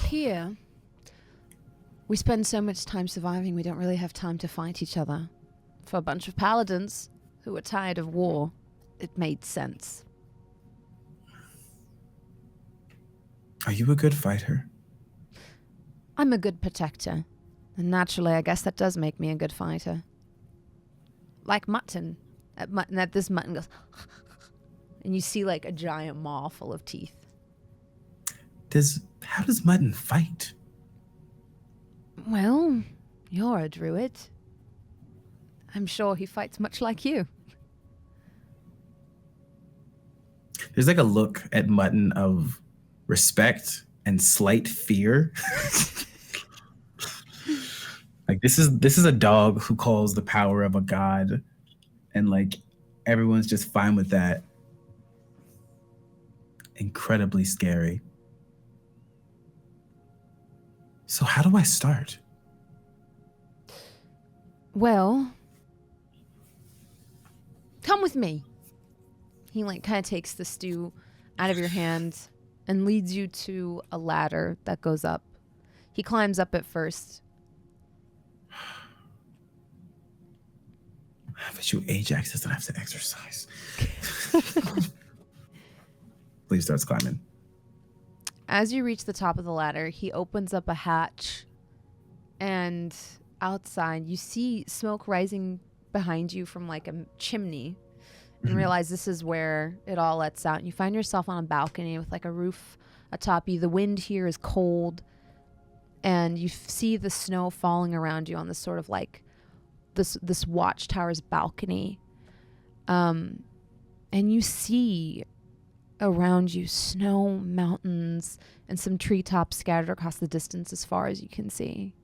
Here, we spend so much time surviving, we don't really have time to fight each other. For a bunch of paladins who were tired of war, it made sense. Are you a good fighter? I'm a good protector. And naturally, I guess that does make me a good fighter. Like Mutton. At this Mutton goes... and you see like a giant maw full of teeth. How does Mutton fight? Well, you're a druid. I'm sure he fights much like you. There's like a look at Mutton of respect and slight fear. Like this is a dog who calls the power of a god, and like everyone's just fine with that. Incredibly scary. So how do I start? Well, come with me. He like kind of takes the stew out of your hand and leads you to a ladder that goes up. He climbs up it first. But you Ajax doesn't have to exercise. Please starts climbing. As you reach the top of the ladder, he opens up a hatch, and outside you see smoke rising behind you from like a chimney, and realize this is where it all lets out. And you find yourself on a balcony with like a roof atop you. The wind here is cold, and you see the snow falling around you on this sort of like this watchtower's balcony. And you see around you snow mountains and some treetops scattered across the distance as far as you can see.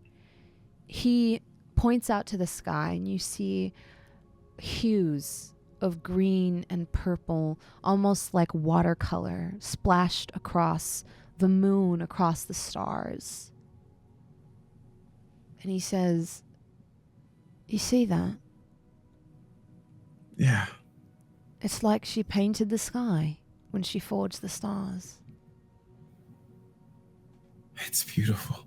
He points out to the sky, and you see hues of green and purple, almost like watercolor, splashed across the moon, across the stars. And he says, "You see that? Yeah. It's like she painted the sky when she forged the stars." It's beautiful.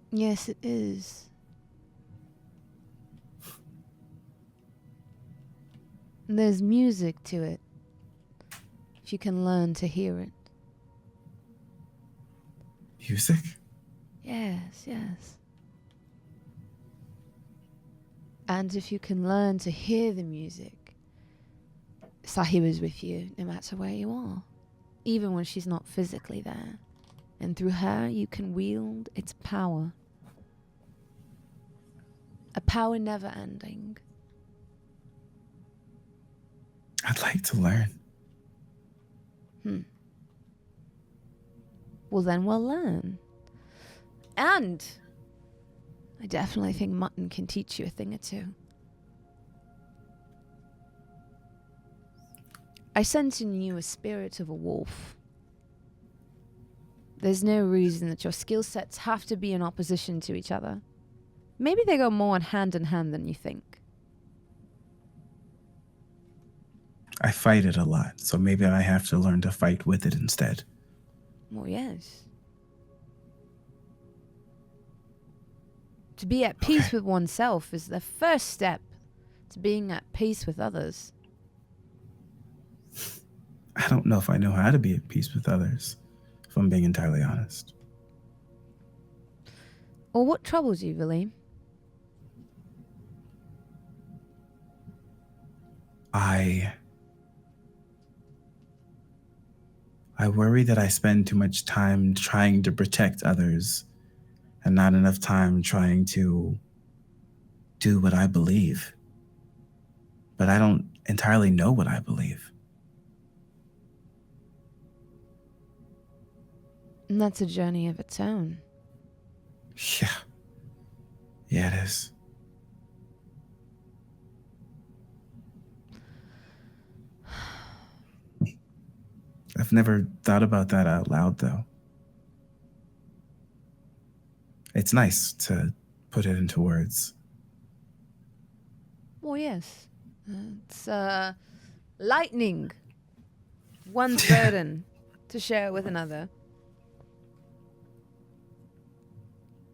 Yes, it is. And there's music to it, if you can learn to hear it. Music? Yes, yes. And if you can learn to hear the music, Sahi is with you no matter where you are, even when she's not physically there. And through her, you can wield its power. A power never ending. I'd like to learn. Well, then we'll learn. And I definitely think Mutton can teach you a thing or two. I sense in you a spirit of a wolf. There's no reason that your skill sets have to be in opposition to each other. Maybe they go more hand in hand than you think. I fight it a lot, so maybe I have to learn to fight with it instead. Well, yes. To be at peace with oneself is the first step to being at peace with others. I don't know if I know how to be at peace with others, if I'm being entirely honest. Or what troubles you, Valym? I worry that I spend too much time trying to protect others and not enough time trying to do what I believe. But I don't entirely know what I believe. And that's a journey of its own. Yeah. Yeah, it is. I've never thought about that out loud, though. It's nice to put it into words. Well, yes. It's lightning. One's burden to share with another.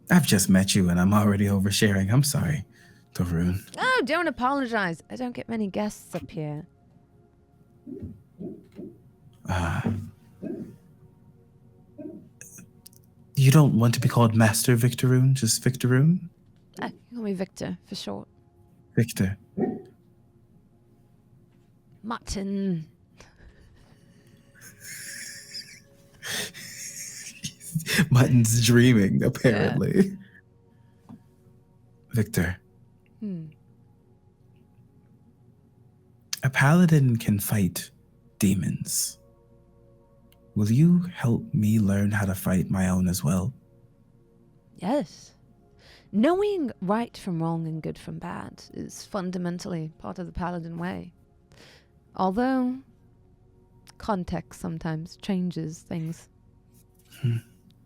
I've just met you and I'm already oversharing. I'm sorry, Tarun. Oh, don't apologize. I don't get many guests up here. You don't want to be called Master Victoroon, just Victoroon? You call me Victor, for short. Victor. Mutton. Mutton's dreaming, apparently. Yeah. Victor. A paladin can fight demons. Will you help me learn how to fight my own as well? Yes. Knowing right from wrong and good from bad is fundamentally part of the paladin way. Although context sometimes changes things.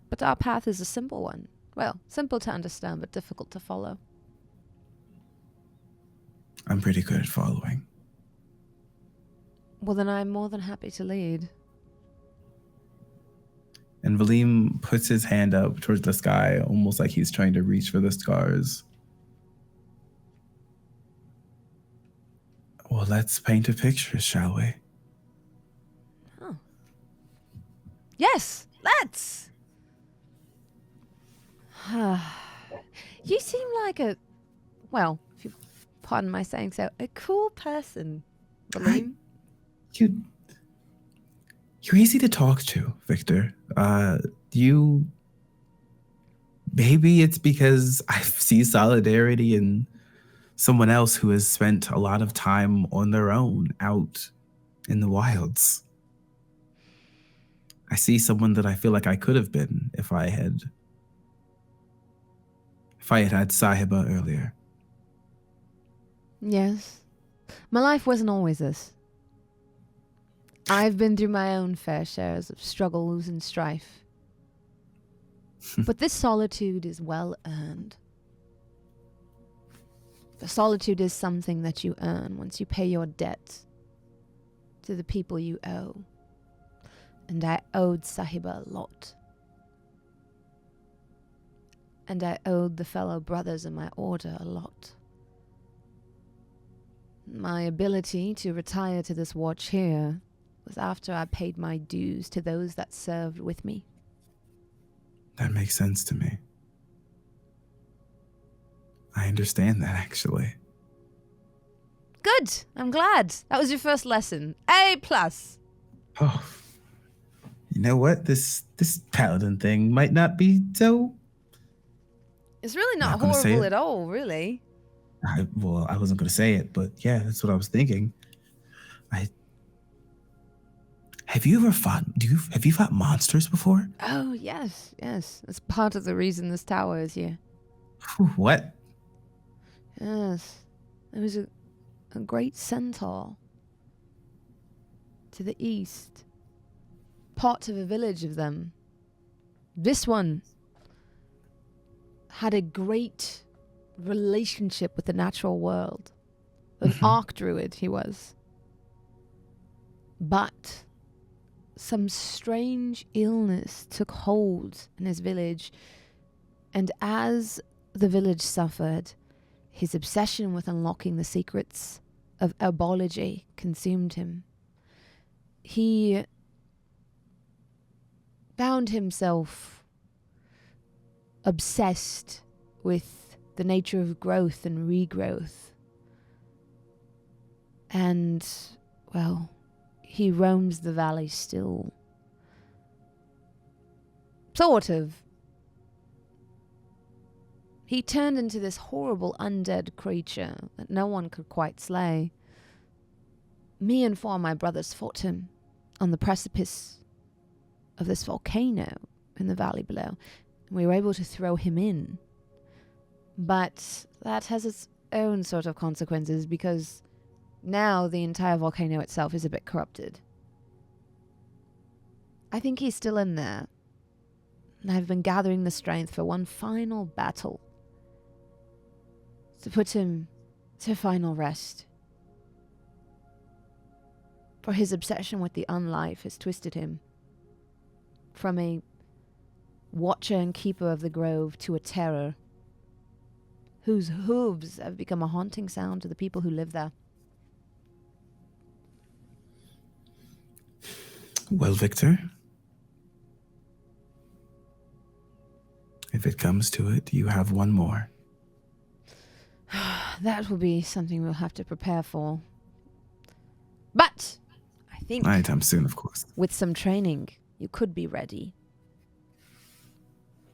But our path is a simple one. Well, simple to understand, but difficult to follow. I'm pretty good at following. Well, then I'm more than happy to lead. And Valym puts his hand up towards the sky, almost like he's trying to reach for the stars. Well, let's paint a picture, shall we? Oh. Yes, let's! You seem like well, if you pardon my saying so, a cool person, Valym. You're easy to talk to, Victor. Maybe it's because I see solidarity in someone else who has spent a lot of time on their own out in the wilds. I see someone that I feel like I could have been if I had Sahiba earlier. Yes. My life wasn't always this. I've been through my own fair shares of struggles and strife. But this solitude is well earned. The solitude is something that you earn once you pay your debt to the people you owe. And I owed Sahiba a lot. And I owed the fellow brothers in my order a lot. My ability to retire to this watch here was after I paid my dues to those that served with me. That makes sense to me. I understand that, actually. Good. I'm glad. That was your first lesson. A+. Oh, you know what? This Pal-adin thing might not be so... It's really not horrible at all, really. I wasn't going to say it, but yeah, that's what I was thinking. Have you ever fought? Have you fought monsters before? Oh yes. That's part of the reason this tower is here. What? Yes, there was a great centaur to the east. Part of a village of them. This one had a great relationship with the natural world. An arc druid he was. But some strange illness took hold in his village, and as the village suffered, his obsession with unlocking the secrets of herbology consumed him. He found himself obsessed with the nature of growth and regrowth. And, well, he roams the valley still. Sort of. He turned into this horrible undead creature that no one could quite slay. Me and 4 of my brothers fought him on the precipice of this volcano in the valley below. We were able to throw him in. But that has its own sort of consequences, because now the entire volcano itself is a bit corrupted. I think he's still in there. And I've been gathering the strength for one final battle. To put him to final rest. For his obsession with the unlife has twisted him from a watcher and keeper of the grove to a terror, whose hooves have become a haunting sound to the people who live there. Well, Victor, if it comes to it, you have one more. That will be something we'll have to prepare for. But I think Anytime soon, of course. With some training, you could be ready.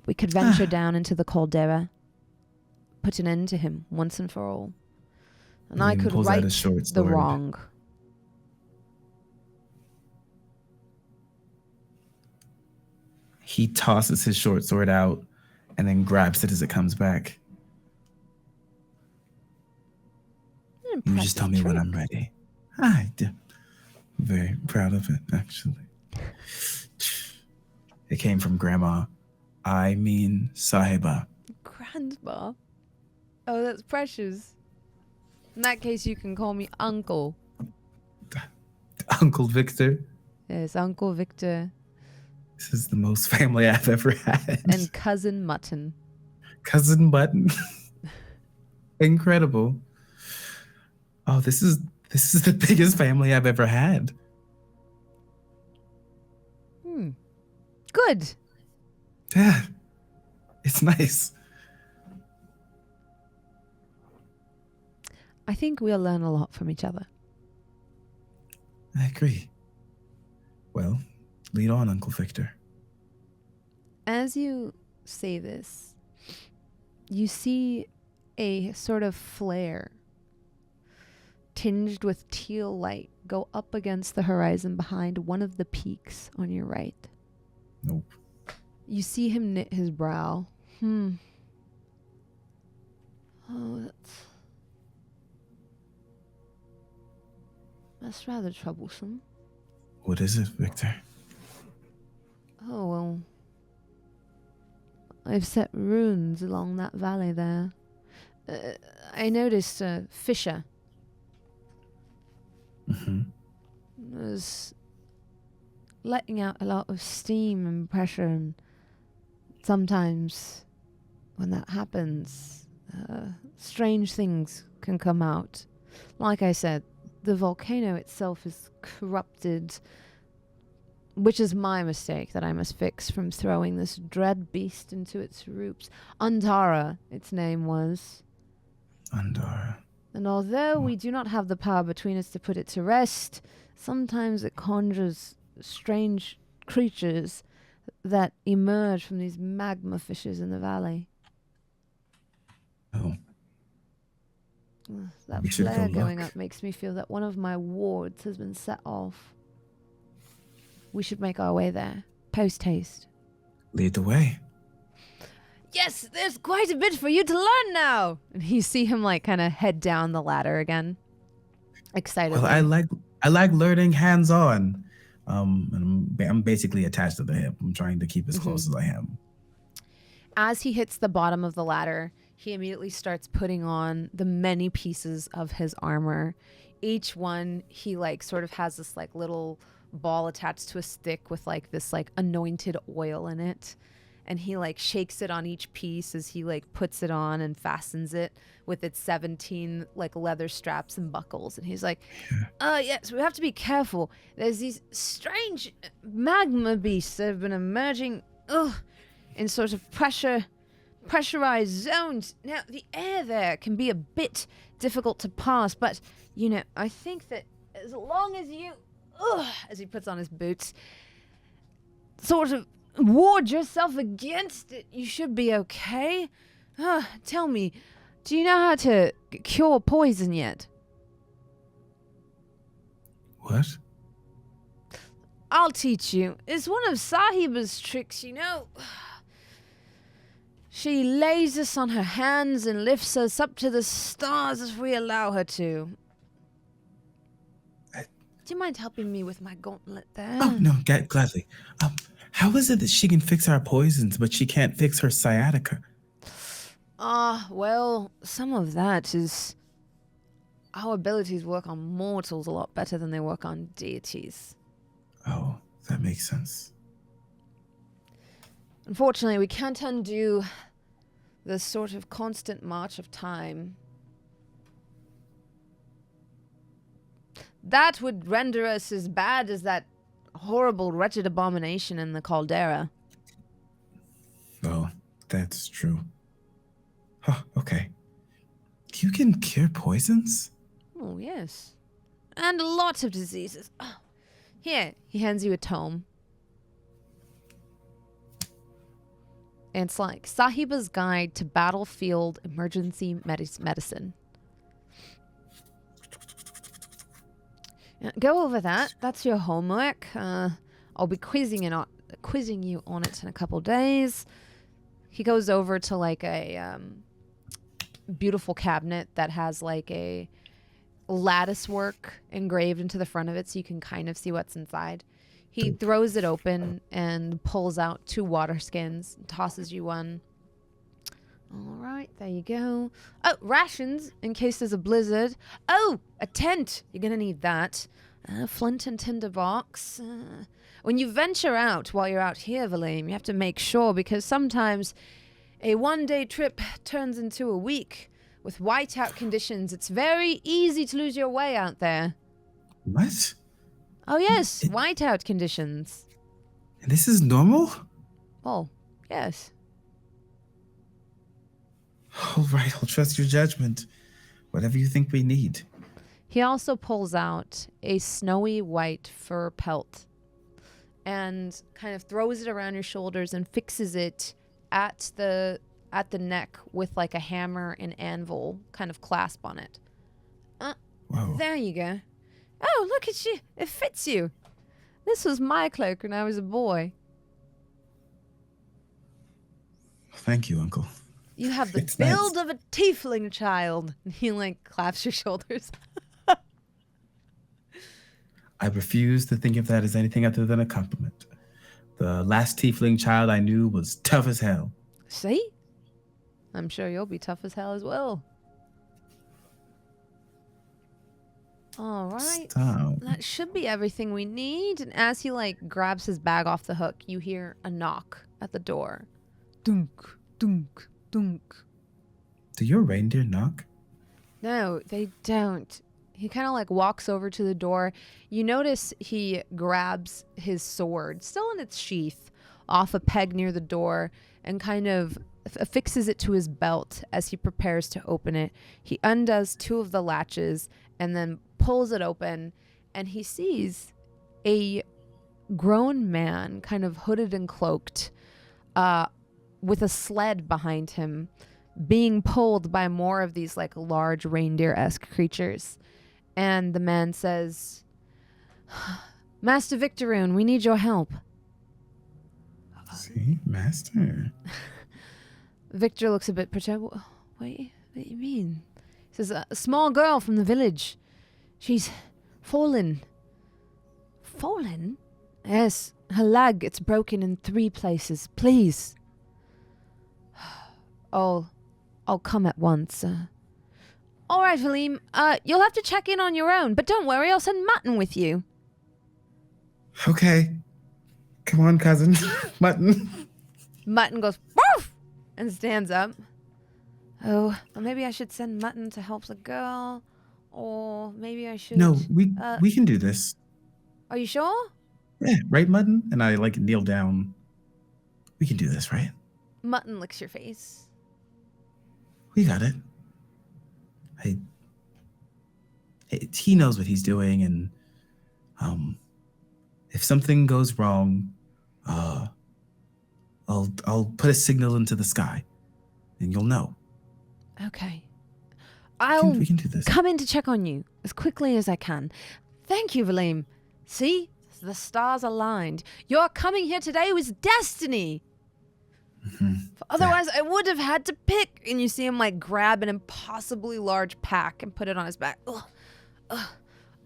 We could venture down into the caldera, put an end to him once and for all. And I could right the wrong. He tosses his short sword out and then grabs it as it comes back. You just tell me when I'm ready. I'm very proud of it, actually. It came from Grandma. I mean Sahiba. Grandma? Oh, that's precious. In that case, you can call me Uncle. Uncle Victor. Yes, Uncle Victor. This is the most family I've ever had. And Cousin Mutton. Cousin Mutton. Incredible. Oh, this is the biggest family I've ever had. Good. Yeah. It's nice. I think we'll learn a lot from each other. I agree. Well, lead on, Uncle Victor. As you say this, you see a sort of flare tinged with teal light go up against the horizon behind one of the peaks on your right. Nope. You see him knit his brow. Oh, that's rather troublesome. What is it, Victor? Oh, well, I've set runes along that valley there. I noticed a fissure. Was letting out a lot of steam and pressure, and sometimes when that happens, strange things can come out. Like I said, the volcano itself is corrupted, which is my mistake that I must fix from throwing this dread beast into its roots. Andara, its name was. Andara. And although we do not have the power between us to put it to rest, sometimes it conjures strange creatures that emerge from these magma fissures in the valley. Oh. That flare going up makes me feel that one of my wards has been set off. We should make our way there, post-haste. Lead the way. Yes, there's quite a bit for you to learn now. And you see him like kind of head down the ladder again, excitedly. Well, I like learning hands-on. And I'm basically attached to the hip. I'm trying to keep as close as I am. As he hits the bottom of the ladder, he immediately starts putting on the many pieces of his armor. Each one, he like sort of has this like little ball attached to a stick with like this like anointed oil in it. And he like shakes it on each piece as he like puts it on and fastens it with its 17 like leather straps and buckles. And he's like, yes, we have to be careful. There's these strange magma beasts that have been emerging in sort of pressurized zones. Now, the air there can be a bit difficult to pass, but, you know, I think that as long as you, as he puts on his boots, sort of ward yourself against it, you should be okay. Tell me, do you know how to cure poison yet? What? I'll teach you. It's one of Sahiba's tricks, you know. She lays us on her hands and lifts us up to the stars if we allow her to. Do you mind helping me with my gauntlet there? Oh, no, gladly. How is it that she can fix our poisons, but she can't fix her sciatica? Well, some of that is... Our abilities work on mortals a lot better than they work on deities. Oh, that makes sense. Unfortunately, we can't undo the sort of constant march of time. That would render us as bad as that horrible, wretched abomination in the caldera. Oh, that's true. Oh, okay. You can cure poisons? Oh, yes. And lots of diseases. Oh. Here, he hands you a tome. And it's like Sahiba's Guide to Battlefield Emergency Medicine. Go over that. That's your homework. I'll be quizzing you on it in a couple days. He goes over to like a beautiful cabinet that has like a lattice work engraved into the front of it, so you can kind of see what's inside. He throws it open and pulls out 2 water skins, tosses you one. All right, there you go. Oh, rations in case there's a blizzard. Oh, a tent. You're going to need that. Flint and tinder box. When you venture out while you're out here, Valym, you have to make sure, because sometimes a one-day trip turns into a week. With whiteout conditions, it's very easy to lose your way out there. What? Oh, yes, whiteout conditions. And this is normal? Oh, yes. All right, I'll trust your judgment. Whatever you think we need. He also pulls out a snowy white fur pelt and kind of throws it around your shoulders and fixes it at the neck with like a hammer and anvil kind of clasp on it. There you go. Oh, look at you. It fits you. This was my cloak when I was a boy. Thank you, Uncle. You have the build of a tiefling child. He like claps your shoulders. I refuse to think of that as anything other than a compliment. The last tiefling child I knew was tough as hell. See? I'm sure you'll be tough as hell as well. All right. Stop. That should be everything we need. And as he like grabs his bag off the hook, you hear a knock at the door. Dunk, dunk, dunk. Do your reindeer knock? No, they don't. He kind of like walks over to the door. You notice he grabs his sword, still in its sheath, off a peg near the door and kind of affixes it to his belt as he prepares to open it. He undoes 2 of the latches and then pulls it open, and he sees a grown man, kind of hooded and cloaked, with a sled behind him, being pulled by more of these like large reindeer-esque creatures. And the man says, Master Victoroon, we need your help. See, Master. Victor looks a bit perturbed. What do you mean? He says, a small girl from the village. She's fallen. Fallen? Yes, her leg, it's broken in 3 places. Please. I'll come at once. All right, Valym. You'll have to check in on your own, but don't worry, I'll send Mutton with you. Okay. Come on, cousin. Mutton. Mutton goes, woof, and stands up. Oh, well, maybe I should send Mutton to help the girl, or maybe I should... No, we can do this. Are you sure? Yeah, right, Mutton? And I like kneel down. We can do this, right? Mutton licks your face. We got it. He knows what he's doing, and if something goes wrong, I'll put a signal into the sky, and you'll know. Okay. We can do this. Come in to check on you as quickly as I can. Thank you, Valym. See? The stars aligned. Your coming here today was destiny. Mm-hmm. Otherwise, I would have had to pick. And you see him like grab an impossibly large pack and put it on his back.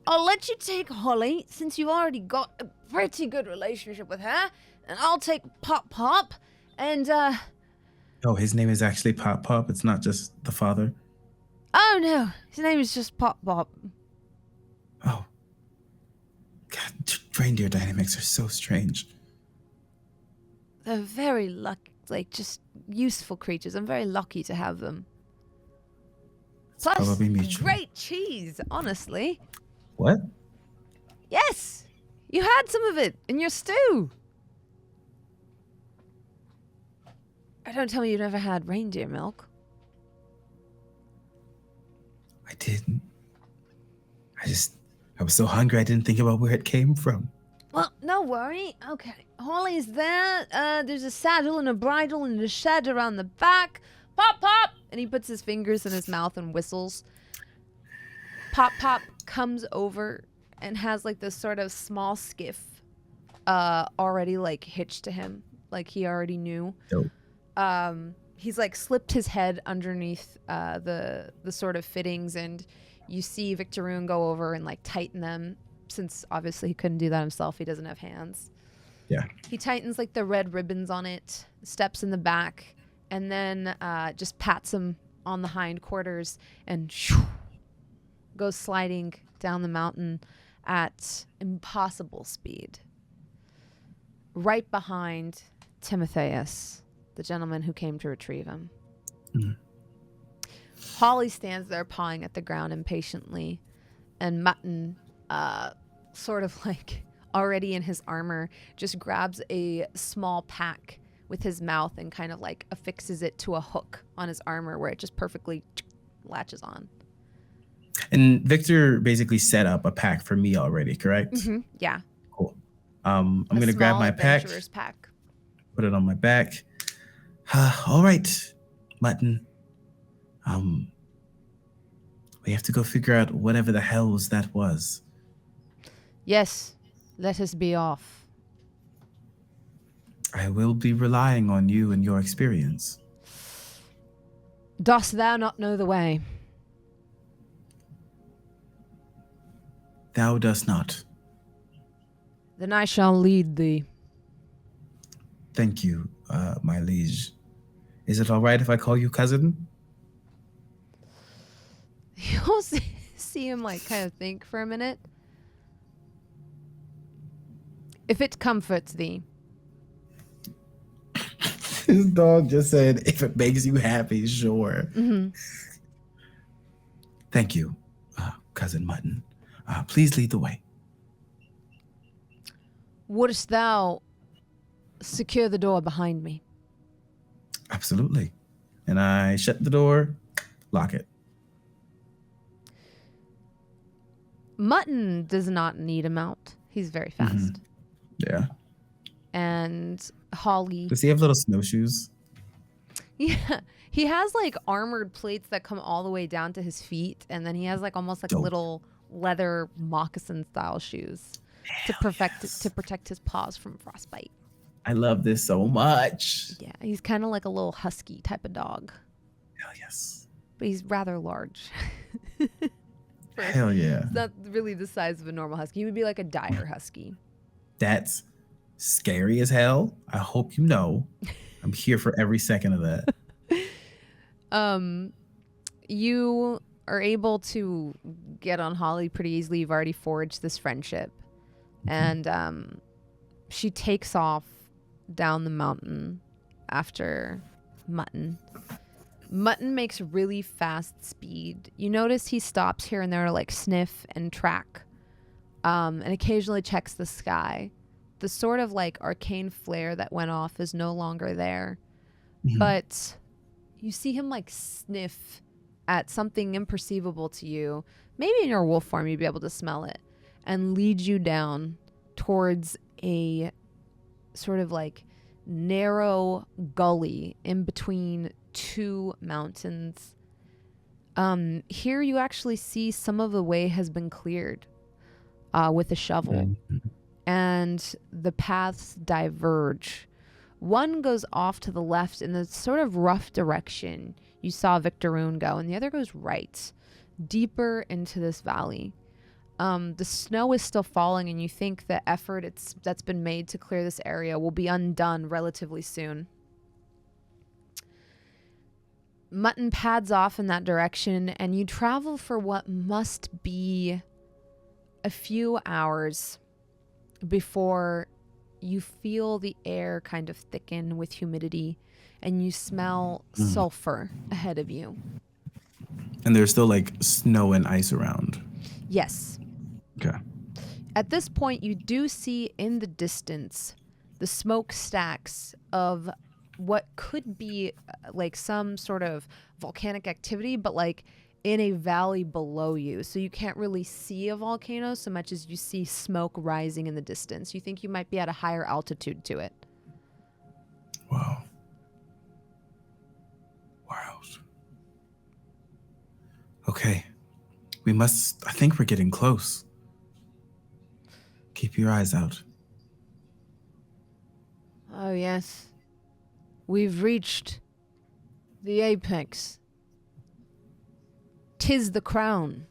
I'll let you take Holly, since you've already got a pretty good relationship with her. And I'll take Pop Pop. And, Oh, his name is actually Pop Pop. It's not just the father. Oh, no. His name is just Pop Pop. Oh. God, reindeer dynamics are so strange. They're very lucky, like just useful creatures. I'm very lucky to have them. Plus, probably mutual. Great cheese, honestly. What? Yes, you had some of it in your stew. Don't tell me you never had reindeer milk. I didn't. I was so hungry I didn't think about where it came from. Well, no worry. Okay. Holly's there. There's a saddle and a bridle and a shed around the back. Pop, pop! And he puts his fingers in his mouth and whistles. Pop, pop comes over and has like this sort of small skiff already like hitched to him. Like he already knew. Dope. He's like slipped his head underneath the sort of fittings, and you see Victoroon go over and like tighten them since obviously he couldn't do that himself, he doesn't have hands. Yeah. He tightens like the red ribbons on it, steps in the back, and then just pats him on the hindquarters and goes sliding down the mountain at impossible speed. Right behind Timotheus, the gentleman who came to retrieve him. Mm-hmm. Holly stands there pawing at the ground impatiently, and Mutton, sort of like already in his armor, just grabs a small pack with his mouth and kind of like affixes it to a hook on his armor where it just perfectly latches on. And Victor basically set up a pack for me already, correct? Mm-hmm. Yeah. Cool. I'm going to grab my pack, put it on my back. All right, Mutton. We have to go figure out whatever the hell that was. Yes, let us be off. I will be relying on you and your experience. Dost thou not know the way? Thou dost not. Then I shall lead thee. Thank you, my liege. Is it all right if I call you cousin? You'll see him like kind of think for a minute. If it comforts thee. His dog just said, if it makes you happy, sure. Mm-hmm. Thank you, cousin Mutton. Please lead the way. Wouldst thou secure the door behind me? Absolutely. And I shut the door, lock it. Mutton does not need a mount. He's very fast. Mm-hmm. Yeah. And Holly... Does he have little snowshoes? Yeah. He has like armored plates that come all the way down to his feet. And then he has like almost like little leather moccasin style shoes to protect his paws from frostbite. I love this so much. Yeah. He's kind of like a little husky type of dog. Hell yes. But he's rather large. Hell yeah. It's not really the size of a normal husky. He would be like a dire husky. That's scary as hell. I hope you know. I'm here for every second of that. You are able to get on Holly pretty easily. You've already forged this friendship. Mm-hmm. And she takes off down the mountain after Mutton. Mutton makes really fast speed. You notice he stops here and there to like sniff and track, and occasionally checks the sky. The sort of like arcane flare that went off is no longer there. Mm-hmm. But you see him like sniff at something imperceivable to you. Maybe in your wolf form you'd be able to smell it, and lead you down towards a sort of like narrow gully in between two mountains. Here you actually see some of the way has been cleared with a shovel. Mm-hmm. And the paths diverge. One goes off to the left in the sort of rough direction you saw Victoroon go, and the other goes right, deeper into this valley. The snow is still falling, and you think the effort that's been made to clear this area will be undone relatively soon. Mutton pads off in that direction, and you travel for what must be a few hours before you feel the air kind of thicken with humidity, and you smell sulfur ahead of you. And there's still like snow and ice around. Yes. Okay. At this point, you do see in the distance the smokestacks of what could be like some sort of volcanic activity, but like in a valley below you. So you can't really see a volcano so much as you see smoke rising in the distance. You think you might be at a higher altitude to it. Wow. Wild. Okay. I think we're getting close. Keep your eyes out. Oh, yes. We've reached the apex. 'Tis the crown.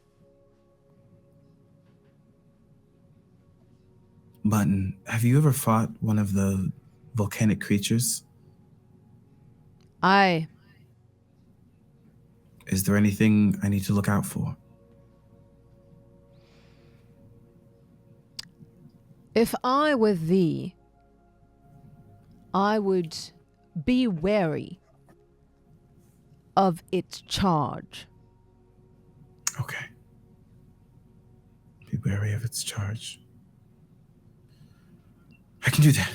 Mutton, have you ever fought one of the volcanic creatures? Aye. Is there anything I need to look out for? If I were thee, I would be wary of its charge. Okay. Be wary of its charge. I can do that.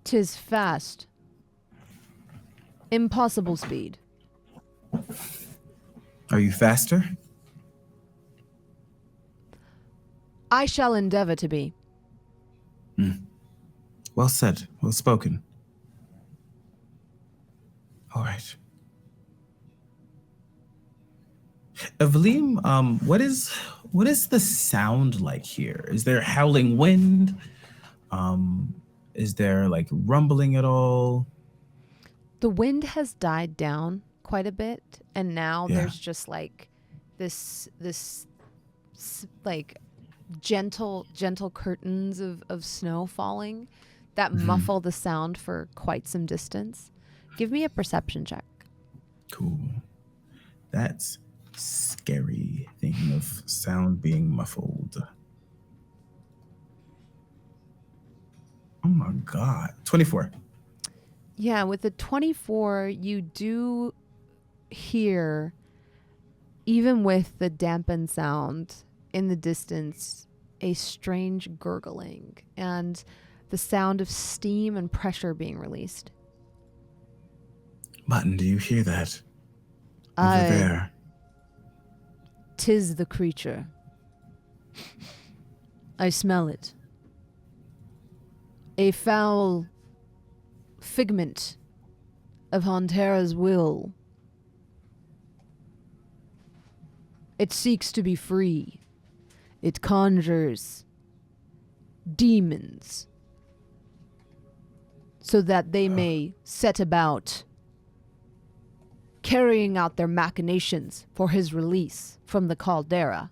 'Tis fast. Impossible speed. Are you faster? I shall endeavor to be. Well said. Well spoken. All right. Valym, what is the sound like here? Is there howling wind? Is there like rumbling at all? The wind has died down quite a bit, and now there's just like this like gentle curtains of snow falling that muffle the sound for quite some distance. Give me a perception check. Cool. That's scary, thinking of sound being muffled. Oh my God. 24. Yeah, with the 24, you do hear, even with the dampened sound in the distance, a strange gurgling and the sound of steam and pressure being released. Mutton, do you hear that? Over there. 'Tis the creature. I smell it. A foul figment of Hantera's will. It seeks to be free. It conjures demons so that they may set about carrying out their machinations for his release from the caldera.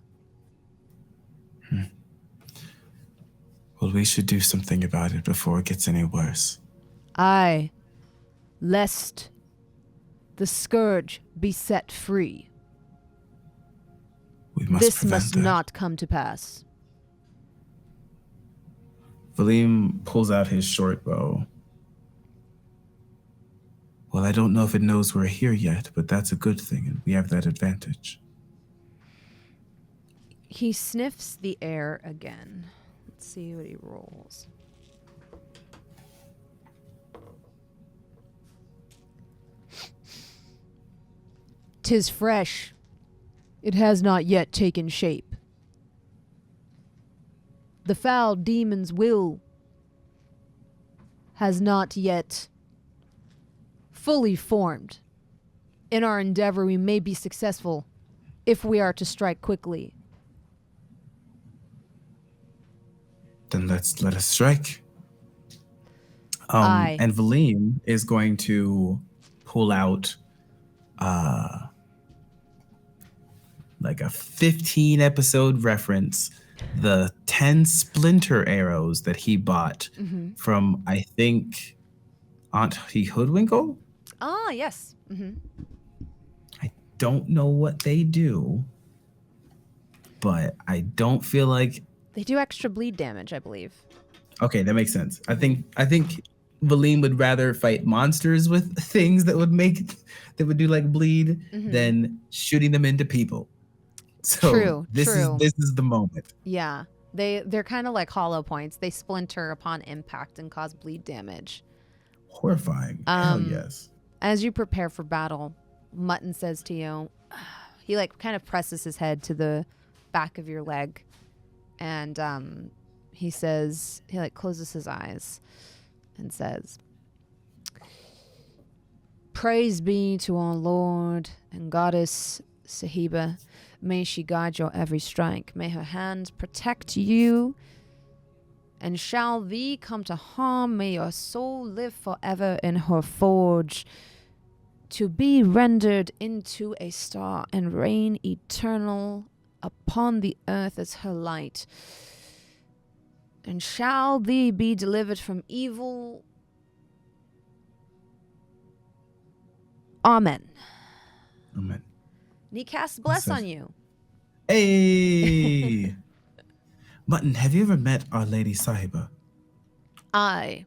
Well, we should do something about it before it gets any worse. Aye, lest the scourge be set free. We must This prevent must that. not come to pass. Valym pulls out his short bow. Well, I don't know if it knows we're here yet, but that's a good thing, and we have that advantage. He sniffs the air again. Let's see what he rolls. "'Tis fresh. It has not yet taken shape. The foul demon's will has not yet fully formed. In our endeavor, we may be successful if we are to strike quickly." Then let us strike. Aye. And Valym is going to pull out like a 15 episode reference, the 10 splinter arrows that he bought from, I think, Aunt Hoodwinkle? Ah, yes. I don't know what they do, but I don't feel like... They do extra bleed damage, I believe. Okay, that makes sense. I think Valym would rather fight monsters with things that would do like bleed than shooting them into people. So this is the moment. Yeah. They're kind of like hollow points. They splinter upon impact and cause bleed damage. Horrifying. Hell yes. As you prepare for battle, Mutton says to you, he like kind of presses his head to the back of your leg, and he says, he like closes his eyes and says, "Praise be to our Lord and Goddess Sahiba. May she guide your every strike. May her hand protect you. And shall thee come to harm, may your soul live forever in her forge, to be rendered into a star and reign eternal upon the earth as her light. And shall thee be delivered from evil? Amen. Amen. And he casts bless on you. Hey! Mutton, have you ever met Our Lady Sahiba? Aye.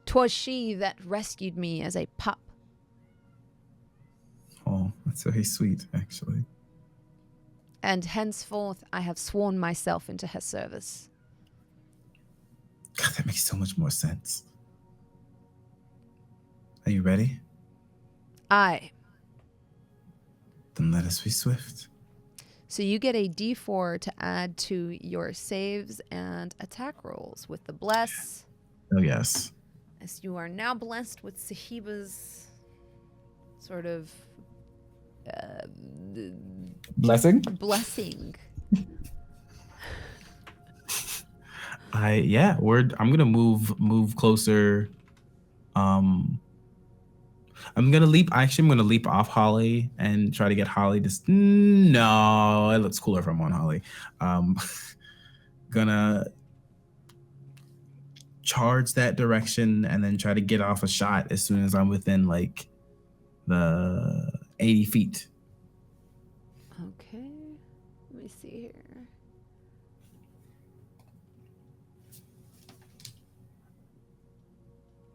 'Twas she that rescued me as a pup. Oh, that's very sweet, actually. And henceforth I have sworn myself into her service. God, that makes so much more sense. Are you ready? Aye. Then let us be swift. So you get a D4 to add to your saves and attack rolls with the bless. Oh, yes. As you are now blessed with Sahiba's sort of Blessing? Blessing. I'm gonna move closer. I'm gonna leap off Holly and try to get Holly to no, it looks cooler if I'm on Holly. Gonna charge that direction and then try to get off a shot as soon as I'm within like the 80 feet. Okay. Let me see here.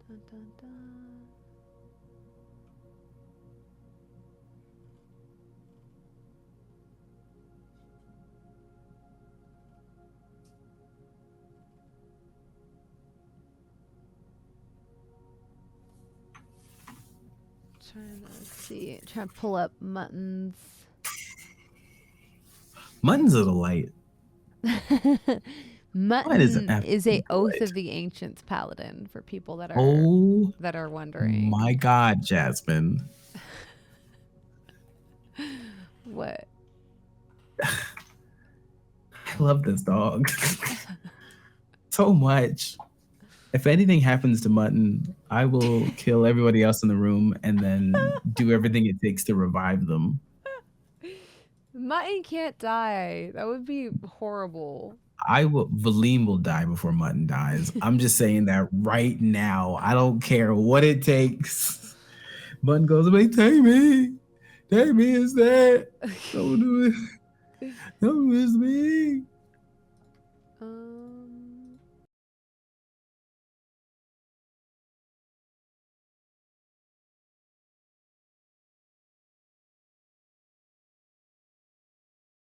Dun, dun, dun. Trying to pull up Mutton's. Mutton's a delight. Mutton is a Oath of the Ancients paladin for people that are wondering. My God, Jasmine. What? I love this dog so much. If anything happens to Mutton, I will kill everybody else in the room and then do everything it takes to revive them. Mutton can't die. That would be horrible. Valym will die before Mutton dies. I'm just saying that right now. I don't care what it takes. Mutton goes away. Take me is that. Don't do it. Don't miss me.